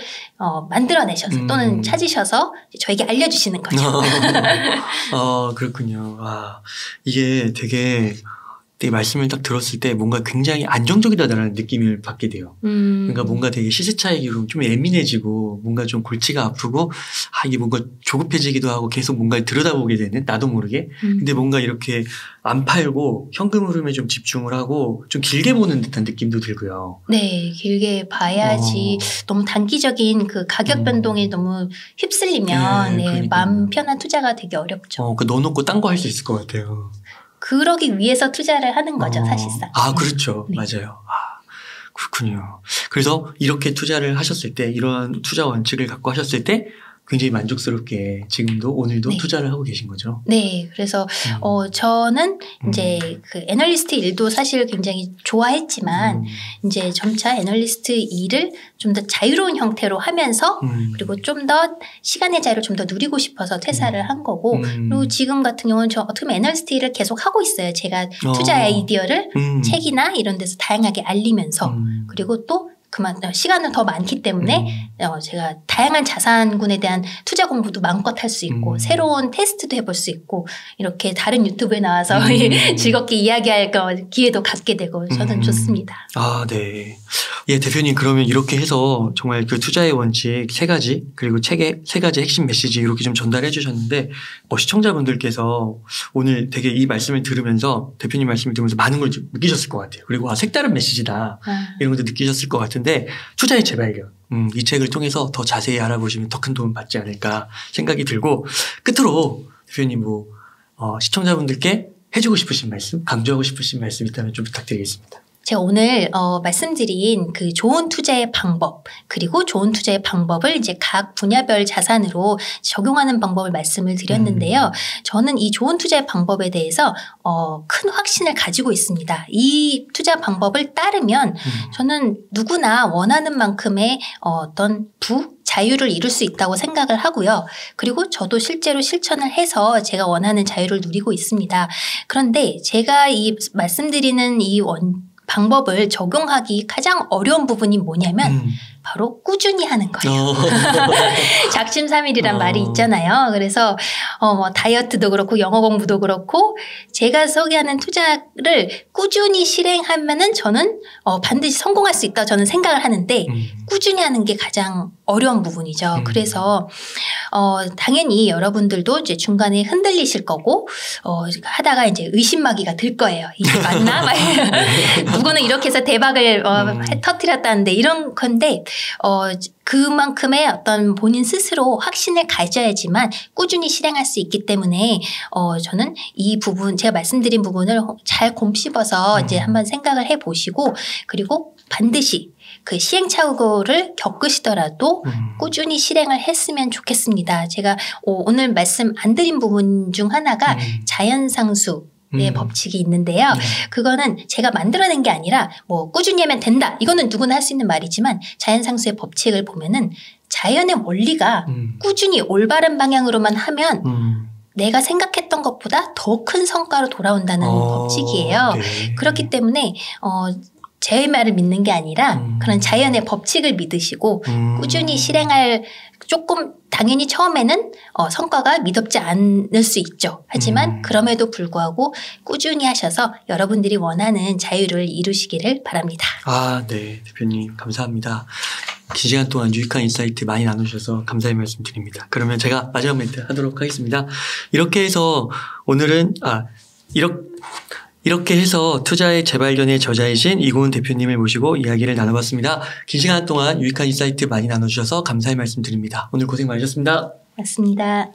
만들어내셔서 또는 찾으셔서 저에게 알려주시는 거죠. 그렇군요. 이게 되게 말씀을 딱 들었을 때 뭔가 굉장히 안정적이다라는 느낌을 받게 돼요. 그러니까 뭔가 되게 시세차익으로 좀 예민해지고 뭔가 좀 골치가 아프고 이게 뭔가 조급해지기도 하고 계속 뭔가를 들여다보게 되는 나도 모르게. 근데 뭔가 이렇게 안 팔고 현금 흐름에 좀 집중을 하고 좀 길게 보는 듯한 느낌도 들고요. 네, 길게 봐야지 너무 단기적인 그 가격 변동에 너무 휩쓸리면 마음 편한 투자가 되게 어렵죠. 넣어놓고 딴 거 할 수 있을 것 같아요. 그러기 위해서 투자를 하는 거죠, 사실상. 그렇죠. 네. 맞아요. 그렇군요. 그래서 이렇게 투자를 하셨을 때, 이러한 투자 원칙을 갖고 하셨을 때 굉장히 만족스럽게 지금도 오늘도 투자를 하고 계신 거죠. 네. 그래서 저는 이제 그 애널리스트 일도 사실 굉장히 좋아했지만 이제 점차 애널리스트 일을 좀 더 자유로운 형태로 하면서 그리고 좀 더 시간의 자유를 좀 더 누리고 싶어서 퇴사를 한 거고 그리고 지금 같은 경우는 저 어떻게 보면 애널리스트 일을 계속 하고 있어요. 제가 투자 아이디어를 책이나 이런 데서 다양하게 알리면서 그리고 또 시간은 더 많기 때문에 제가 다양한 자산군에 대한 투자 공부도 마음껏 할 수 있고 새로운 테스트도 해볼 수 있고 이렇게 다른 유튜브에 나와서 즐겁게 이야기할 기회도 갖게 되고 저는 좋습니다. 아, 네. 예, 대표님 그러면 이렇게 해서 정말 그 투자의 원칙 3가지 그리고 책의 3가지 핵심 메시지 이렇게 좀 전달해 주셨는데 시청자분들께서 오늘 되게 이 말씀을 들으면서 대표님 말씀을 들으면서 많은 걸 느끼셨을 것 같아요. 그리고 색다른 메시지다 이런 것도 느끼셨을 것 같은데 투자의 재발견 이 책을 통해서 더 자세히 알아보시면 더 큰 도움 받지 않을까 생각이 들고 끝으로 대표님 시청자분들께 해주고 싶으신 말씀 강조하고 싶으신 말씀 있다면 좀 부탁드리겠습니다. 제가 오늘 말씀드린 그 좋은 투자의 방법 그리고 좋은 투자의 방법을 이제 각 분야별 자산으로 적용하는 방법을 말씀을 드렸는데요. 저는 이 좋은 투자의 방법에 대해서 큰 확신을 가지고 있습니다. 이 투자 방법을 따르면 저는 누구나 원하는 만큼의 어떤 자유를 이룰 수 있다고 생각을 하고요. 그리고 저도 실제로 실천을 해서 제가 원하는 자유를 누리고 있습니다. 그런데 제가 이 말씀드리는 이 방법을 적용하기 가장 어려운 부분이 뭐냐면 바로 꾸준히 하는 거예요. 작심삼일이란 말이 있잖아요. 그래서 다이어트도 그렇고 영어 공부도 그렇고 제가 소개하는 투자를 꾸준히 실행하면은 저는 반드시 성공할 수 있다고 저는 생각을 하는데 꾸준히 하는 게 가장 어려운 부분이죠. 그래서 당연히 여러분들도 이제 중간에 흔들리실 거고 하다가 이제 의심마귀가 들 거예요. 이게 맞나? 누구는 이렇게 해서 대박을 터뜨렸다는데 이런 건데 그만큼의 어떤 본인 스스로 확신을 가져야지만 꾸준히 실행할 수 있기 때문에 저는 이 부분 제가 말씀드린 부분을 잘 곰씹어서 이제 한번 생각을 해보시고 그리고 반드시 그 시행착오를 겪으시더라도 꾸준히 실행을 했으면 좋겠습니다. 제가 오늘 말씀 안 드린 부분 중 하나가 자연상수 의 법칙이 있는데요. 그거는 제가 만들어낸 게 아니라 꾸준히 하면 된다. 이거는 누구나 할 수 있는 말이지만 자연상수의 법칙을 보면은 자연의 원리가 꾸준히 올바른 방향으로만 하면 내가 생각했던 것보다 더 큰 성과로 돌아온다는 법칙이에요. 네. 그렇기 때문에 제 말을 믿는 게 아니라 그런 자연의 법칙을 믿으시고 꾸준히 실행할 조금 당연히 처음에는 성과가 미덥지 않을 수 있죠. 하지만 그럼에도 불구하고 꾸준히 하셔서 여러분들이 원하는 자유를 이루시기를 바랍니다. 아, 네. 대표님 감사합니다. 긴 시간 동안 유익한 인사이트 많이 나누셔서 감사의 말씀 드립니다. 그러면 제가 마지막 멘트 하도록 하겠습니다. 이렇게 해서 오늘은 이렇게 해서 투자의 재발견의 저자이신 이고은 대표님을 모시고 이야기를 나눠봤습니다. 긴 시간 동안 유익한 인사이트 많이 나눠주셔서 감사의 말씀 드립니다. 오늘 고생 많으셨습니다. 맞습니다.